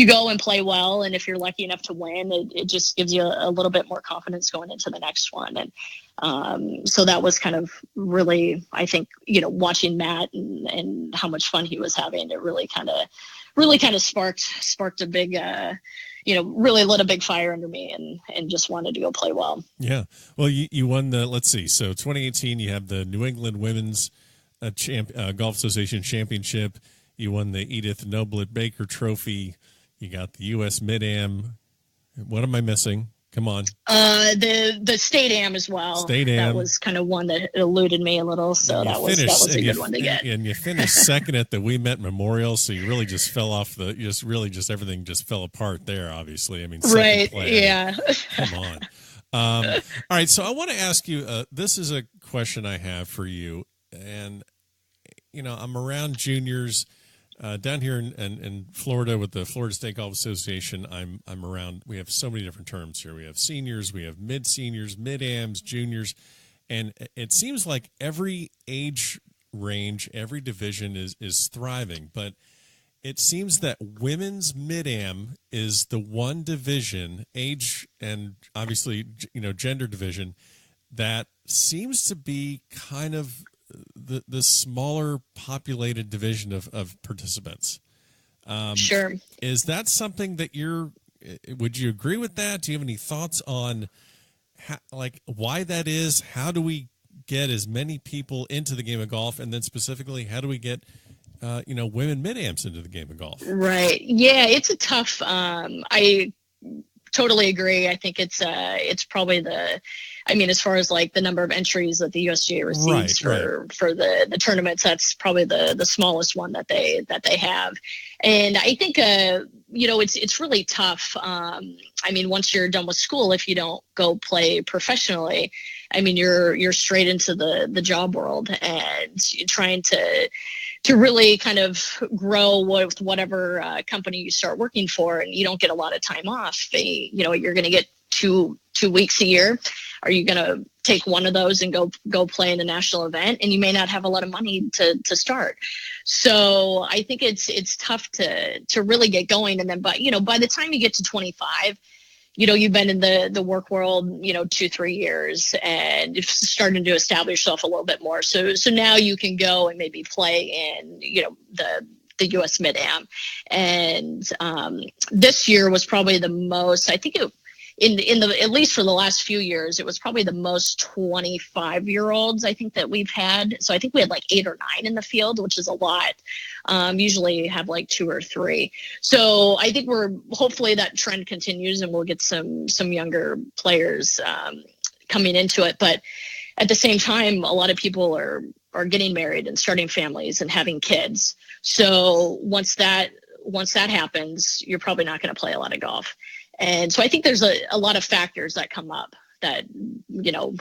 Speaker 3: go and play well, and if you're lucky enough to win, it just gives you a little bit more confidence going into the next one. And so that was kind of really, I think, watching Matt and how much fun he was having, it really kind of sparked a big really lit a big fire under me, and just wanted to go play well.
Speaker 2: Yeah. Well, you won let's see. So 2018, you have the New England Women's Golf Association Championship. You won the Edith Noblett Baker Trophy. You got the U.S. Mid-Am. What am I missing? Come on.
Speaker 3: The State Am as well.
Speaker 2: State Am.
Speaker 3: That was kind of one that eluded me a little, so that was a good one to get.
Speaker 2: And you finished second at the We Met Memorial, so you really just fell off everything just fell apart there, obviously. I mean,
Speaker 3: right,
Speaker 2: play,
Speaker 3: yeah.
Speaker 2: Come on. All right, so I want to ask you, this is a question I have for you, and, I'm around juniors, down here in Florida with the Florida State Golf Association. I'm around. We have so many different terms here. We have seniors, we have mid-seniors, mid-ams, juniors, and it seems like every age range, every division is thriving. But it seems that women's mid-am is the one division, age and obviously gender division, that seems to be kind of the smaller populated division of participants.
Speaker 3: Sure.
Speaker 2: Is that something that would you agree with that? Do you have any thoughts on why that is? How do we get as many people into the game of golf? And then specifically, how do we get, women mid-ams into the game of golf?
Speaker 3: Right. Yeah, it's a tough, I totally agree. I think it's probably as far as like the number of entries that the USGA receives for the tournaments, that's probably the smallest one that they have. And I think, it's really tough. Once you're done with school, if you don't go play professionally, you're straight into the job world, and you're trying to really kind of grow with whatever company you start working for, and you don't get a lot of time off. You're going to get two weeks a year. Are you going to take one of those and go play in a national event? And you may not have a lot of money to start. So I think it's tough to really get going. And then, by the time you get to 25, you've been in the work world, 2-3 years, and you've starting to establish yourself a little bit more. So now you can go and maybe play in, the U.S. Mid-Am. And this year was probably the most, I think at least for the last few years, it was probably the most 25-year-olds I think that we've had. So I think we had like 8 or 9 in the field, which is a lot. Usually have like 2 or 3. So I think hopefully that trend continues, and we'll get some younger players coming into it. But at the same time, a lot of people are getting married and starting families and having kids. So once that happens, you're probably not going to play a lot of golf. And so I think there's a lot of factors that come up that,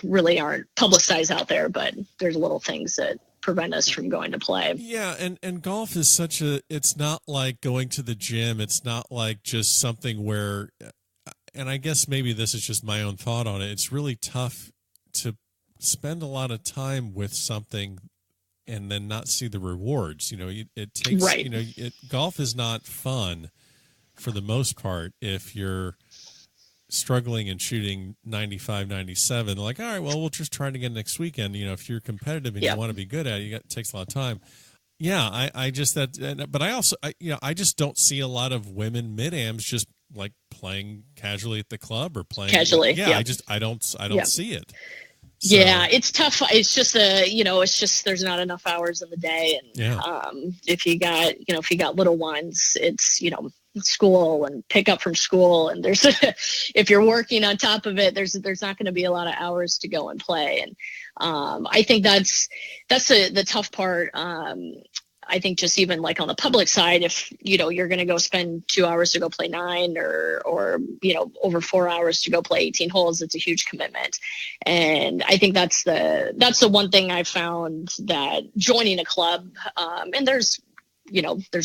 Speaker 3: really aren't publicized out there, but there's little things that prevent us from going to play.
Speaker 2: Yeah. And golf is it's not like going to the gym. It's not like just something where, and I guess maybe this is just my own thought on it. It's really tough to spend a lot of time with something and then not see the rewards. It takes,
Speaker 3: right.
Speaker 2: Golf is not fun for the most part if you're struggling and shooting 95, 97. Like, all right, well, we'll just try it again next weekend. If you're competitive and you want to be good at it, it takes a lot of time. Yeah, but I also, I just don't see a lot of women mid-ams just like playing casually at the club or playing
Speaker 3: casually.
Speaker 2: Yeah. I don't see it. So,
Speaker 3: yeah, it's tough. It's just there's not enough hours in the day. And if you got little ones, it's, school and pick up from school. And if you're working on top of it, there's not going to be a lot of hours to go and play. And I think that's the tough part. I think just even like on the public side, if, you're going to go spend 2 hours to go play 9 or, over 4 hours to go play 18 holes, it's a huge commitment. And I think that's the one thing I found, that joining a club, and there's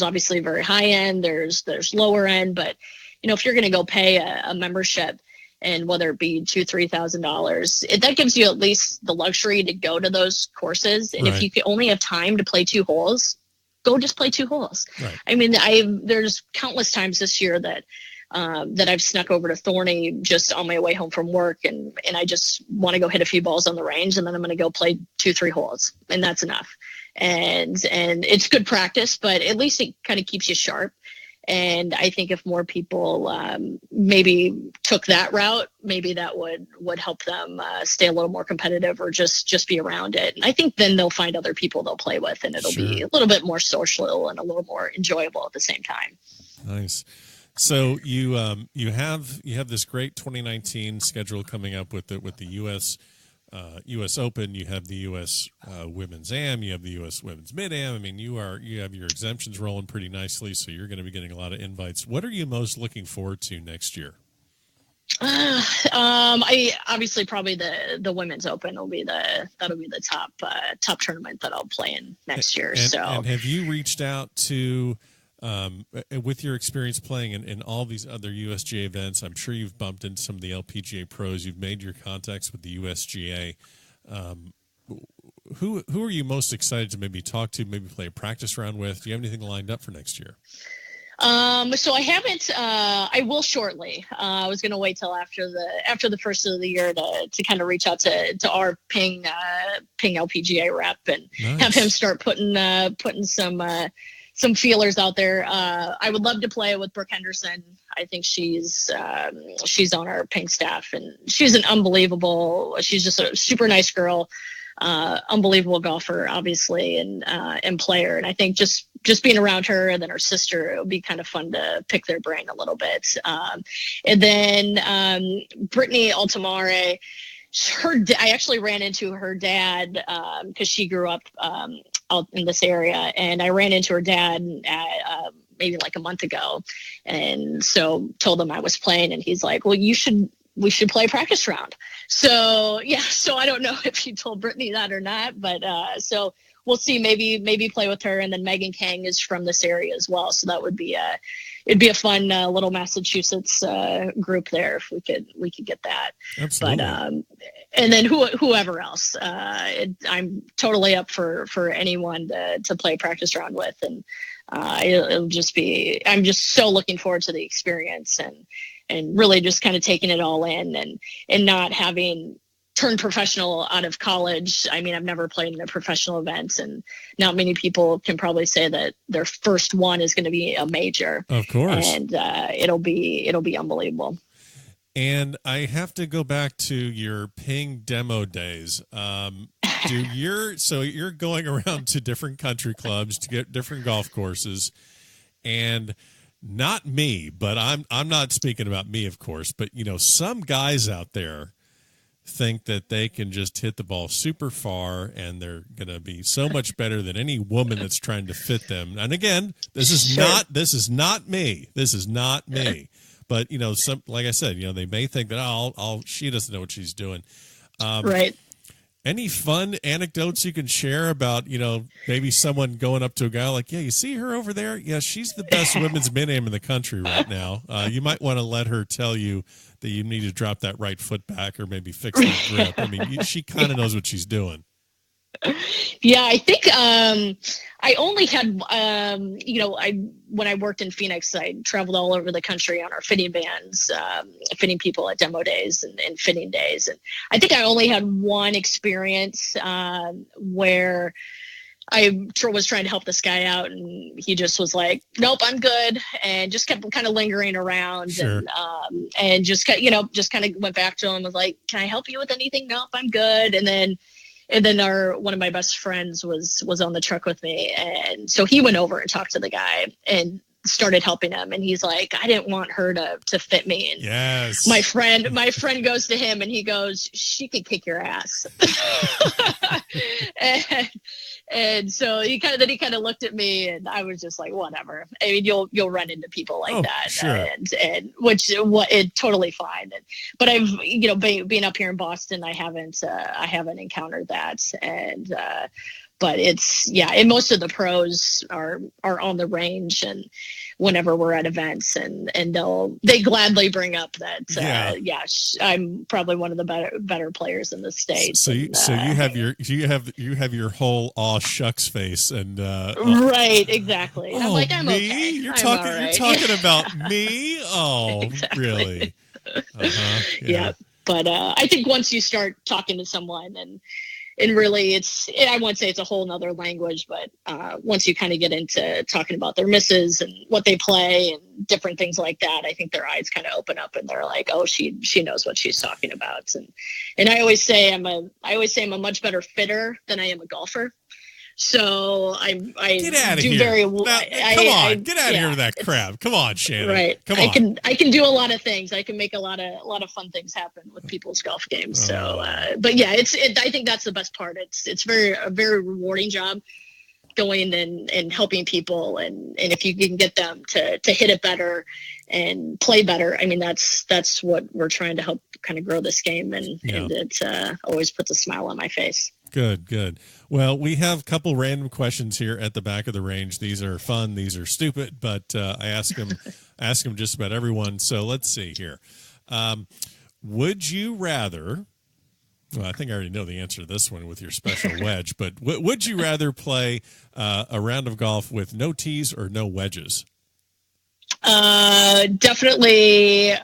Speaker 3: obviously very high end, there's lower end, but if you're going to go pay a membership, and whether it be $2,000-$3,000, that gives you at least the luxury to go to those courses. And if you only have time to play 2 holes, go just play 2 holes. Right. I mean, there's countless times this year that I've snuck over to Thorny just on my way home from work, and I just want to go hit a few balls on the range, and then I'm going to go play 2-3 holes, and that's enough. And it's good practice, but at least it kind of keeps you sharp. And I think if more people maybe took that route, maybe that would help them stay a little more competitive, or just be around it. And I think then they'll find other people they'll play with, and it'll be a little bit more social and a little more enjoyable at the same time.
Speaker 2: Nice. So you have this great 2019 schedule coming up with the U.S. Open. You have the U.S. Women's Am. You have the U.S. Women's Mid Am. I mean, you have your exemptions rolling pretty nicely, so you're going to be getting a lot of invites. What are you most looking forward to next year?
Speaker 3: I obviously probably the Women's Open that'll be the top tournament that I'll play in next year.
Speaker 2: And have you reached out to? With your experience playing in all these other USGA events, I'm sure you've bumped into some of the LPGA pros. You've made your contacts with the USGA. Who are you most excited to maybe talk to, maybe play a practice round with? Do you have anything lined up for next year?
Speaker 3: So I haven't. I will shortly. I was going to wait till after the first of the year to kind of reach out to our Ping LPGA rep and have him start putting some feelers out there. I would love to play with Brooke Henderson. I think she's on our Ping staff, and she's she's just a super nice girl, unbelievable golfer, obviously, and player. And I think just being around her and then her sister, it would be kind of fun to pick their brain a little bit. And then Brittany Altamare, I actually ran into her dad because she grew up out in this area, and I ran into her dad at maybe like a month ago, and so told him I was playing, and he's like, well, we should play a practice round. So I don't know if he told Brittany that or not, but so we'll see. Maybe play with her. And then Megan Kang is from this area as well, so that would be it'd be a fun little Massachusetts group there if we could get that.
Speaker 2: Absolutely.
Speaker 3: But and then whoever else, I'm totally up for anyone to play a practice round with, and it'll just be. I'm just so looking forward to the experience and really just kind of taking it all in and not having turned professional out of college. I mean, I've never played in a professional event, and not many people can probably say that their first one is going to be a major.
Speaker 2: Of course.
Speaker 3: And it'll be unbelievable.
Speaker 2: And I have to go back to your Ping demo days. So you're going around to different country clubs to get different golf courses, and not me, but I'm not speaking about me, of course, but some guys out there think that they can just hit the ball super far and they're going to be so much better than any woman that's trying to fit them. And again, this is not me. But like I said, they may think that she doesn't know what she's doing.
Speaker 3: Right.
Speaker 2: Any fun anecdotes you can share about, maybe someone going up to a guy like, yeah, you see her over there? Yeah, she's the best women's mid-am in the country right now. You might want to let her tell you that you need to drop that right foot back or maybe fix that grip. I mean, she kind of knows what she's doing.
Speaker 3: Yeah, I think I only had, when I worked in Phoenix, I traveled all over the country on our fitting vans, fitting people at demo days and fitting days. And I think I only had one experience where I was trying to help this guy out, and he just was like, nope, I'm good. And just kept kind of lingering around.
Speaker 2: Sure.
Speaker 3: And just kind of went back to him and was like, can I help you with anything? Nope, I'm good. And then one of my best friends was on the truck with me. And so he went over and talked to the guy and started helping him. And he's like, I didn't want her to fit me. And
Speaker 2: yes.
Speaker 3: My friend goes to him and he goes, she could kick your ass. and so he kind of looked at me, and I was just like, whatever. I mean, you'll run into people like that.
Speaker 2: Sure.
Speaker 3: And it's totally fine. But I've, being up here in Boston, I haven't encountered that. And, But and most of the pros are on the range and whenever we're at events, and they gladly bring up that I'm probably one of the better players in the state.
Speaker 2: So you have your whole aw shucks face and
Speaker 3: right, exactly.
Speaker 2: Oh,
Speaker 3: I'm like, I'm
Speaker 2: me?
Speaker 3: okay.
Speaker 2: You're
Speaker 3: right.
Speaker 2: talking about me? Oh,
Speaker 3: exactly.
Speaker 2: Really?
Speaker 3: Yeah. But I think once you start talking to someone and really I won't say it's a whole nother language, but once you kind of get into talking about their misses and what they play and different things like that, I think their eyes kind of open up and they're like, oh, she knows what she's talking about. And I always say I'm a much better fitter than I am a golfer. So I
Speaker 2: get out of
Speaker 3: do
Speaker 2: here.
Speaker 3: very well.
Speaker 2: Get out of here with that crap. Come on, Shannon.
Speaker 3: Right.
Speaker 2: Come on.
Speaker 3: I can do a lot of things. I can make a lot of fun things happen with people's golf games. So, but yeah, I think that's the best part. It's a very rewarding job going and helping people. And if you can get them to hit it better and play better, I mean, that's what we're trying to help kind of grow this game. And it always puts a smile on my face.
Speaker 2: Good. Well, we have a couple random questions here at the back of the range. These are fun. These are stupid, but I ask them just about everyone. So let's see here. Would you rather? Well, I think I already know the answer to this one with your special wedge. But would you rather play a round of golf with no tees or no wedges?
Speaker 3: Definitely.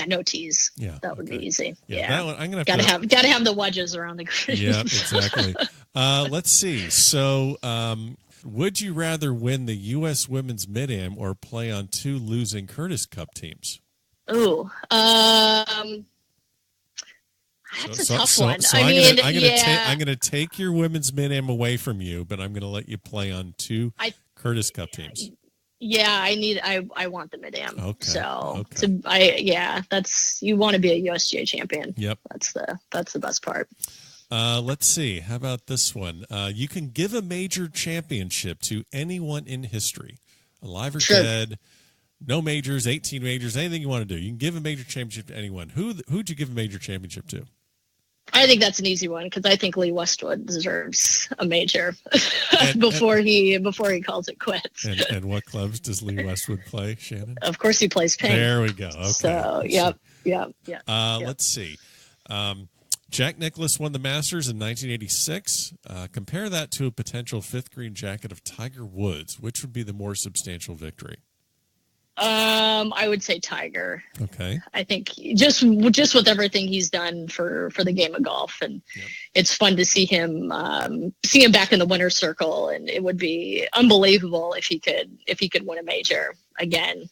Speaker 3: No tees.
Speaker 2: Yeah,
Speaker 3: that would be easy.
Speaker 2: Yeah, that one, I'm gonna
Speaker 3: gotta have the wedges around the green.
Speaker 2: Yeah, exactly. Let's see. So, would you rather win the U.S. Women's Mid-Am or play on two losing Curtis Cup teams?
Speaker 3: Ooh, that's a tough one.
Speaker 2: I'm gonna take your Women's Mid-Am away from you, but I'm gonna let you play on two Curtis Cup teams.
Speaker 3: Yeah, I want the Mid-Am.
Speaker 2: Okay.
Speaker 3: So that's, you want to be a USGA champion.
Speaker 2: Yep.
Speaker 3: That's the best part.
Speaker 2: Let's see. How about this one? You can give a major championship to anyone in history, alive or dead. No majors, 18 majors, anything you want to do. You can give a major championship to anyone. Who'd you give a major championship to?
Speaker 3: I think that's an easy one because I think Lee Westwood deserves a major before he calls it quits.
Speaker 2: And what clubs does Lee Westwood play, Shannon?
Speaker 3: Of course, he plays pink.
Speaker 2: There we go. Okay.
Speaker 3: So, yep.
Speaker 2: Let's see. Jack Nicklaus won the Masters in 1986. Compare that to a potential fifth green jacket of Tiger Woods. Which would be the more substantial victory?
Speaker 3: I would say Tiger.
Speaker 2: Okay.
Speaker 3: I think just with everything he's done for the game of golf, and it's fun to see him back in the winner's circle, and it would be unbelievable if he could win a major again,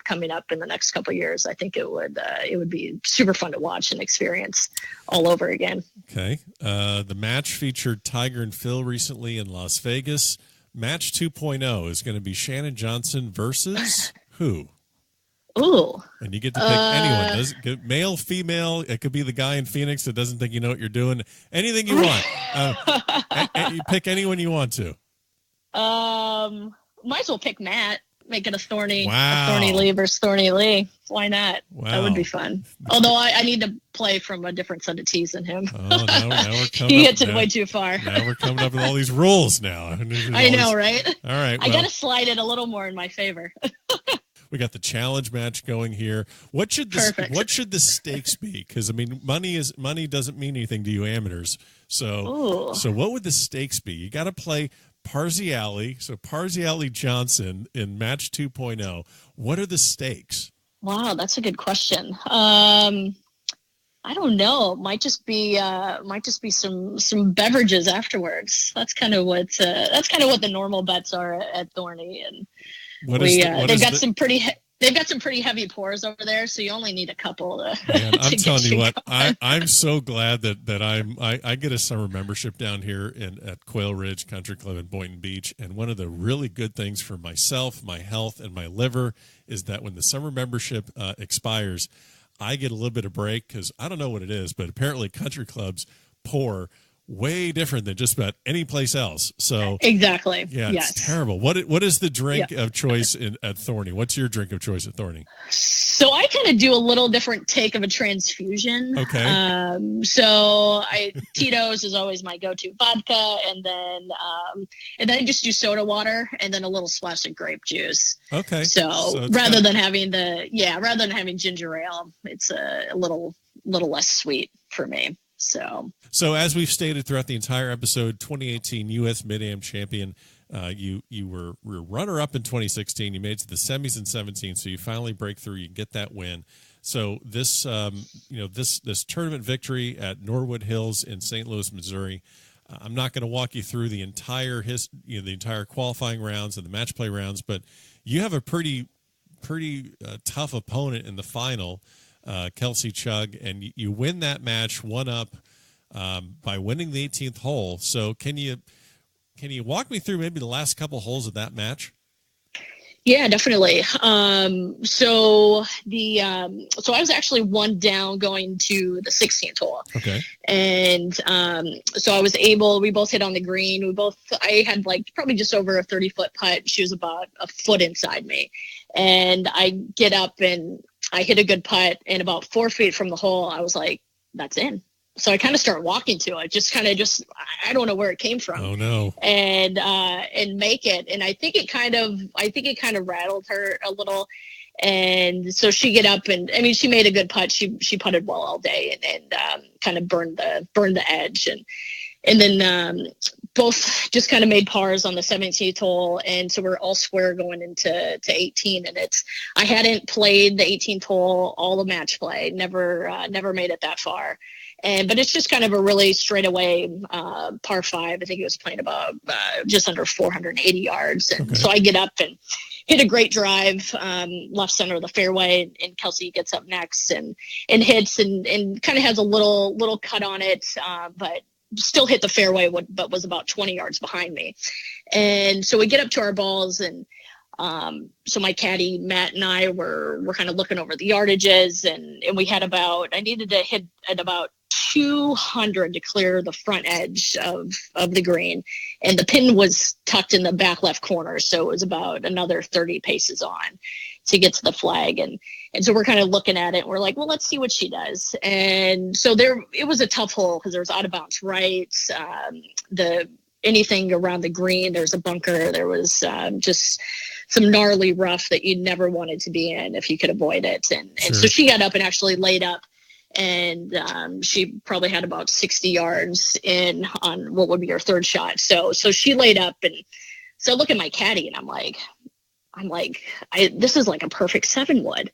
Speaker 3: coming up in the next couple of years. I think it would be super fun to watch and experience all over again.
Speaker 2: Okay. The match featured Tiger and Phil recently in Las Vegas. Match 2.0 is going to be Shannon Johnson versus who?
Speaker 3: Ooh.
Speaker 2: And you get to pick anyone. Male, female. It could be the guy in Phoenix that doesn't think you know what you're doing. Anything you want. You pick anyone you want to.
Speaker 3: Might as well pick Matt. Make it a Thorny
Speaker 2: Lee
Speaker 3: versus Thorny Lea. Why not?
Speaker 2: Wow.
Speaker 3: That would be fun. Although I need to play from a different set of tees than him.
Speaker 2: Oh, now we're coming
Speaker 3: he hits it way too far.
Speaker 2: Now we're coming up with all these rules now.
Speaker 3: I know, right?
Speaker 2: All right.
Speaker 3: I got to slide it a little more in my favor.
Speaker 2: We got the challenge match going here. What should the stakes be? Because money doesn't mean anything to you amateurs. So what would the stakes be? You got to play Parziale. So Parziale Johnson in match 2.0. What are the stakes?
Speaker 3: Wow, that's a good question. I don't know. Might just be some beverages afterwards. That's kind of what the normal bets are at Thorny, and they've got some pretty heavy pours over there, so you only need a couple.
Speaker 2: Man, I'm telling you what, I'm so glad that I get a summer membership down here at Quail Ridge Country Club in Boynton Beach, and one of the really good things for myself, my health, and my liver is that when the summer membership expires, I get a little bit of break because I don't know what it is, but apparently country clubs pour way different than just about any place else. So
Speaker 3: exactly.
Speaker 2: Yeah, it's terrible. What is the drink of choice at Thorny? What's your drink of choice at Thorny?
Speaker 3: So I kind of do a little different take of a transfusion.
Speaker 2: Okay.
Speaker 3: So Tito's is always my go-to vodka, and then I just do soda water and then a little splash of grape juice.
Speaker 2: Okay.
Speaker 3: So rather than having ginger ale, it's a little less sweet for me. So
Speaker 2: as we've stated throughout the entire episode, 2018 U.S. Mid-Am champion. You were runner-up in 2016. You made it to the semis in 17, so you finally break through. You get that win. So this this tournament victory at Norwood Hills in St. Louis, Missouri. I'm not going to walk you through the entire the entire qualifying rounds and the match play rounds, but you have a pretty tough opponent in the final, Kelsey Chug, and you win that match 1-up by winning the 18th hole. So can you walk me through maybe the last couple holes of that match?
Speaker 3: Yeah, definitely. So I was actually one down going to the 16th hole.
Speaker 2: Okay.
Speaker 3: And so we both hit on the green. I had probably just over a 30-foot putt. She was about a foot inside me. And I get up and I hit a good putt, and about 4 feet from the hole, I was like, that's in. So I kind of start walking to it, I don't know where it came from.
Speaker 2: Oh no.
Speaker 3: And make it. And I think it kind of rattled her a little. And so she get up and, I mean, she made a good putt. She putted well all day and kind of burned the edge. And then both just kind of made pars on the 17th hole. And so we're all square going into 18. And I hadn't played the 18th hole, all the match play, never made it that far. But it's just kind of a really straightaway par 5. I think he was playing about just under 480 yards. And so I get up and hit a great drive left center of the fairway, and Kelsey gets up next and hits and kind of has a little cut on it, but still hit the fairway, but was about 20 yards behind me. And so we get up to our balls, and so my caddy Matt and I were kind of looking over the yardages, and we had I needed to hit at about 200 to clear the front edge of the green, and the pin was tucked in the back left corner, so it was about another 30 paces on to get to the flag. And so we're kind of looking at it, and we're like, well, let's see what she does. And so it was a tough hole because there was out of bounds rights, anything around the green, there's a bunker, there was just some gnarly rough that you never wanted to be in if you could avoid it. And so she got up and actually laid up, and she probably had about 60 yards in on what would be her third shot. So she laid up, and so I look at my caddy, and I'm like, this is like a perfect 7 wood.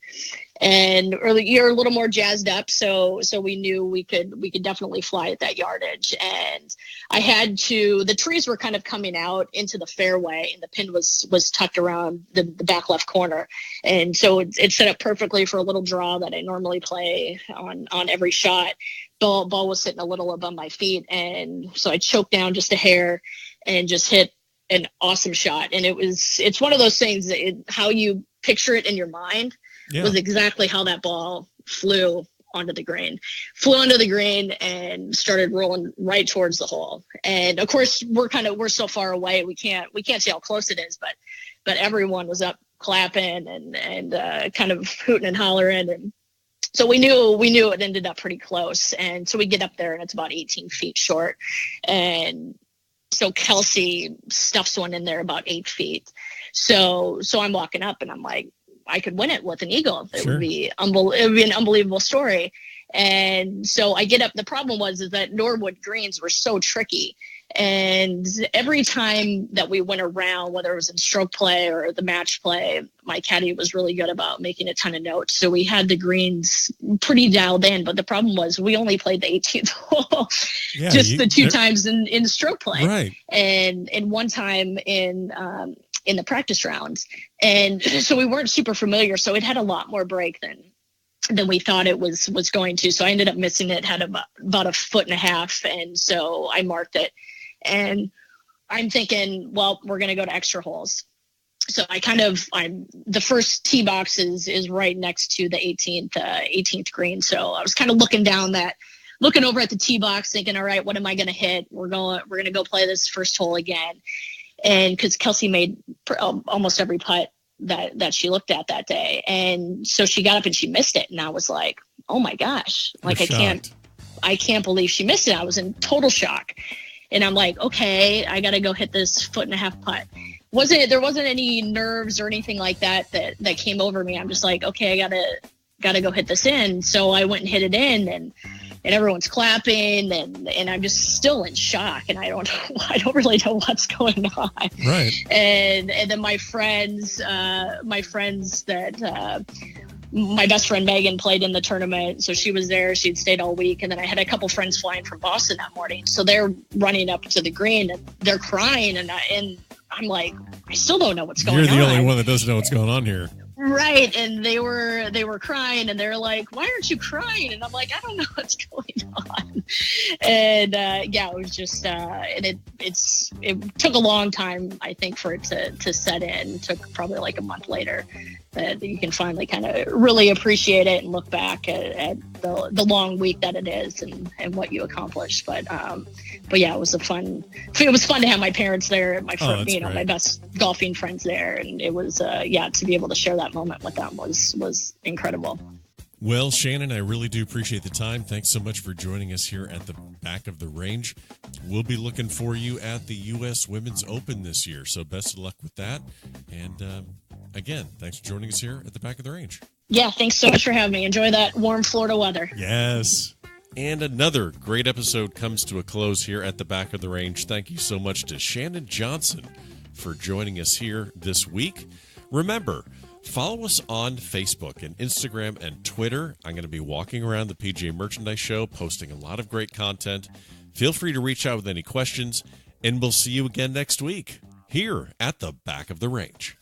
Speaker 3: And you're a little more jazzed up, so we knew we could definitely fly at that yardage. And I had to. The trees were kind of coming out into the fairway, and the pin was tucked around the back left corner, and so it set up perfectly for a little draw that I normally play on every shot. Ball was sitting a little above my feet, and so I choked down just a hair and just hit an awesome shot. And it's one of those things that how you picture it in your mind was exactly how that ball flew onto the green and started rolling right towards the hole. And of course we're so far away, we can't see how close it is, but everyone was up clapping and kind of hooting and hollering. And so we knew it ended up pretty close. And so we get up there, and it's about 18 feet short. And so Kelsey stuffs one in there about 8 feet. So I'm walking up, and I'm like, I could win it with an eagle. It would be an unbelievable story. And so I get up. The problem is that Norwood greens were so tricky. And every time that we went around, whether it was in stroke play or the match play, my caddy was really good about making a ton of notes. So we had the greens pretty dialed in. But the problem was we only played the 18th hole, the 2 times in stroke play. Right. And one time in the practice rounds. And so we weren't super familiar. So it had a lot more break than we thought it was going to. So I ended up missing it, had about 1.5 feet. And so I marked it, and I'm thinking, well, we're going to go to extra holes. So the first tee box is right next to the 18th green. So I was kind of looking over at the tee box thinking, all right, what am I going to hit? We're going to go play this first hole again. And because Kelsey made almost every putt that she looked at that day. And so she got up and she missed it. And I was like, oh my gosh, like I can't believe she missed it. I was in total shock. And I'm like, okay, I got to go hit this 1.5 putt. There wasn't any nerves or anything like that came over me. I'm just like, okay, I gotta go hit this in. So I went and hit it in, and everyone's clapping, and I'm just still in shock, and I don't really know what's going on.
Speaker 2: Right.
Speaker 3: And then my friends that my best friend Megan played in the tournament, so she was there. She'd stayed all week, and then I had a couple friends flying from Boston that morning, so they're running up to the green and they're crying, and I'm like, I still don't know what's going on.
Speaker 2: You're the only one that doesn't know what's going on here.
Speaker 3: Right. And they were crying, and they're like, why aren't you crying? And I'm like, I don't know what's going on. And it was just and it took a long time, I think, for it to set in. It took probably like a month later that you can finally kind of really appreciate it and look back at the long week that it is and what you accomplished. But yeah, it was fun to have my parents there, my my best golfing friends there, and it was to be able to share that moment with them was incredible.
Speaker 2: Well, Shannon, I really do appreciate the time. Thanks so much for joining us here at the back of the range. We'll be looking for you at the U.S. Women's Open this year, so best of luck with that. And again, thanks for joining us here at the back of the range.
Speaker 3: Yeah, thanks so much for having me. Enjoy that warm Florida weather.
Speaker 2: Yes. And another great episode comes to a close here at the back of the range. Thank you so much to Shannon Johnson for joining us here this week. Remember, follow us on Facebook and Instagram and Twitter. I'm going to be walking around the PGA Merchandise Show, posting a lot of great content. Feel free to reach out with any questions, and we'll see you again next week here at the back of the range.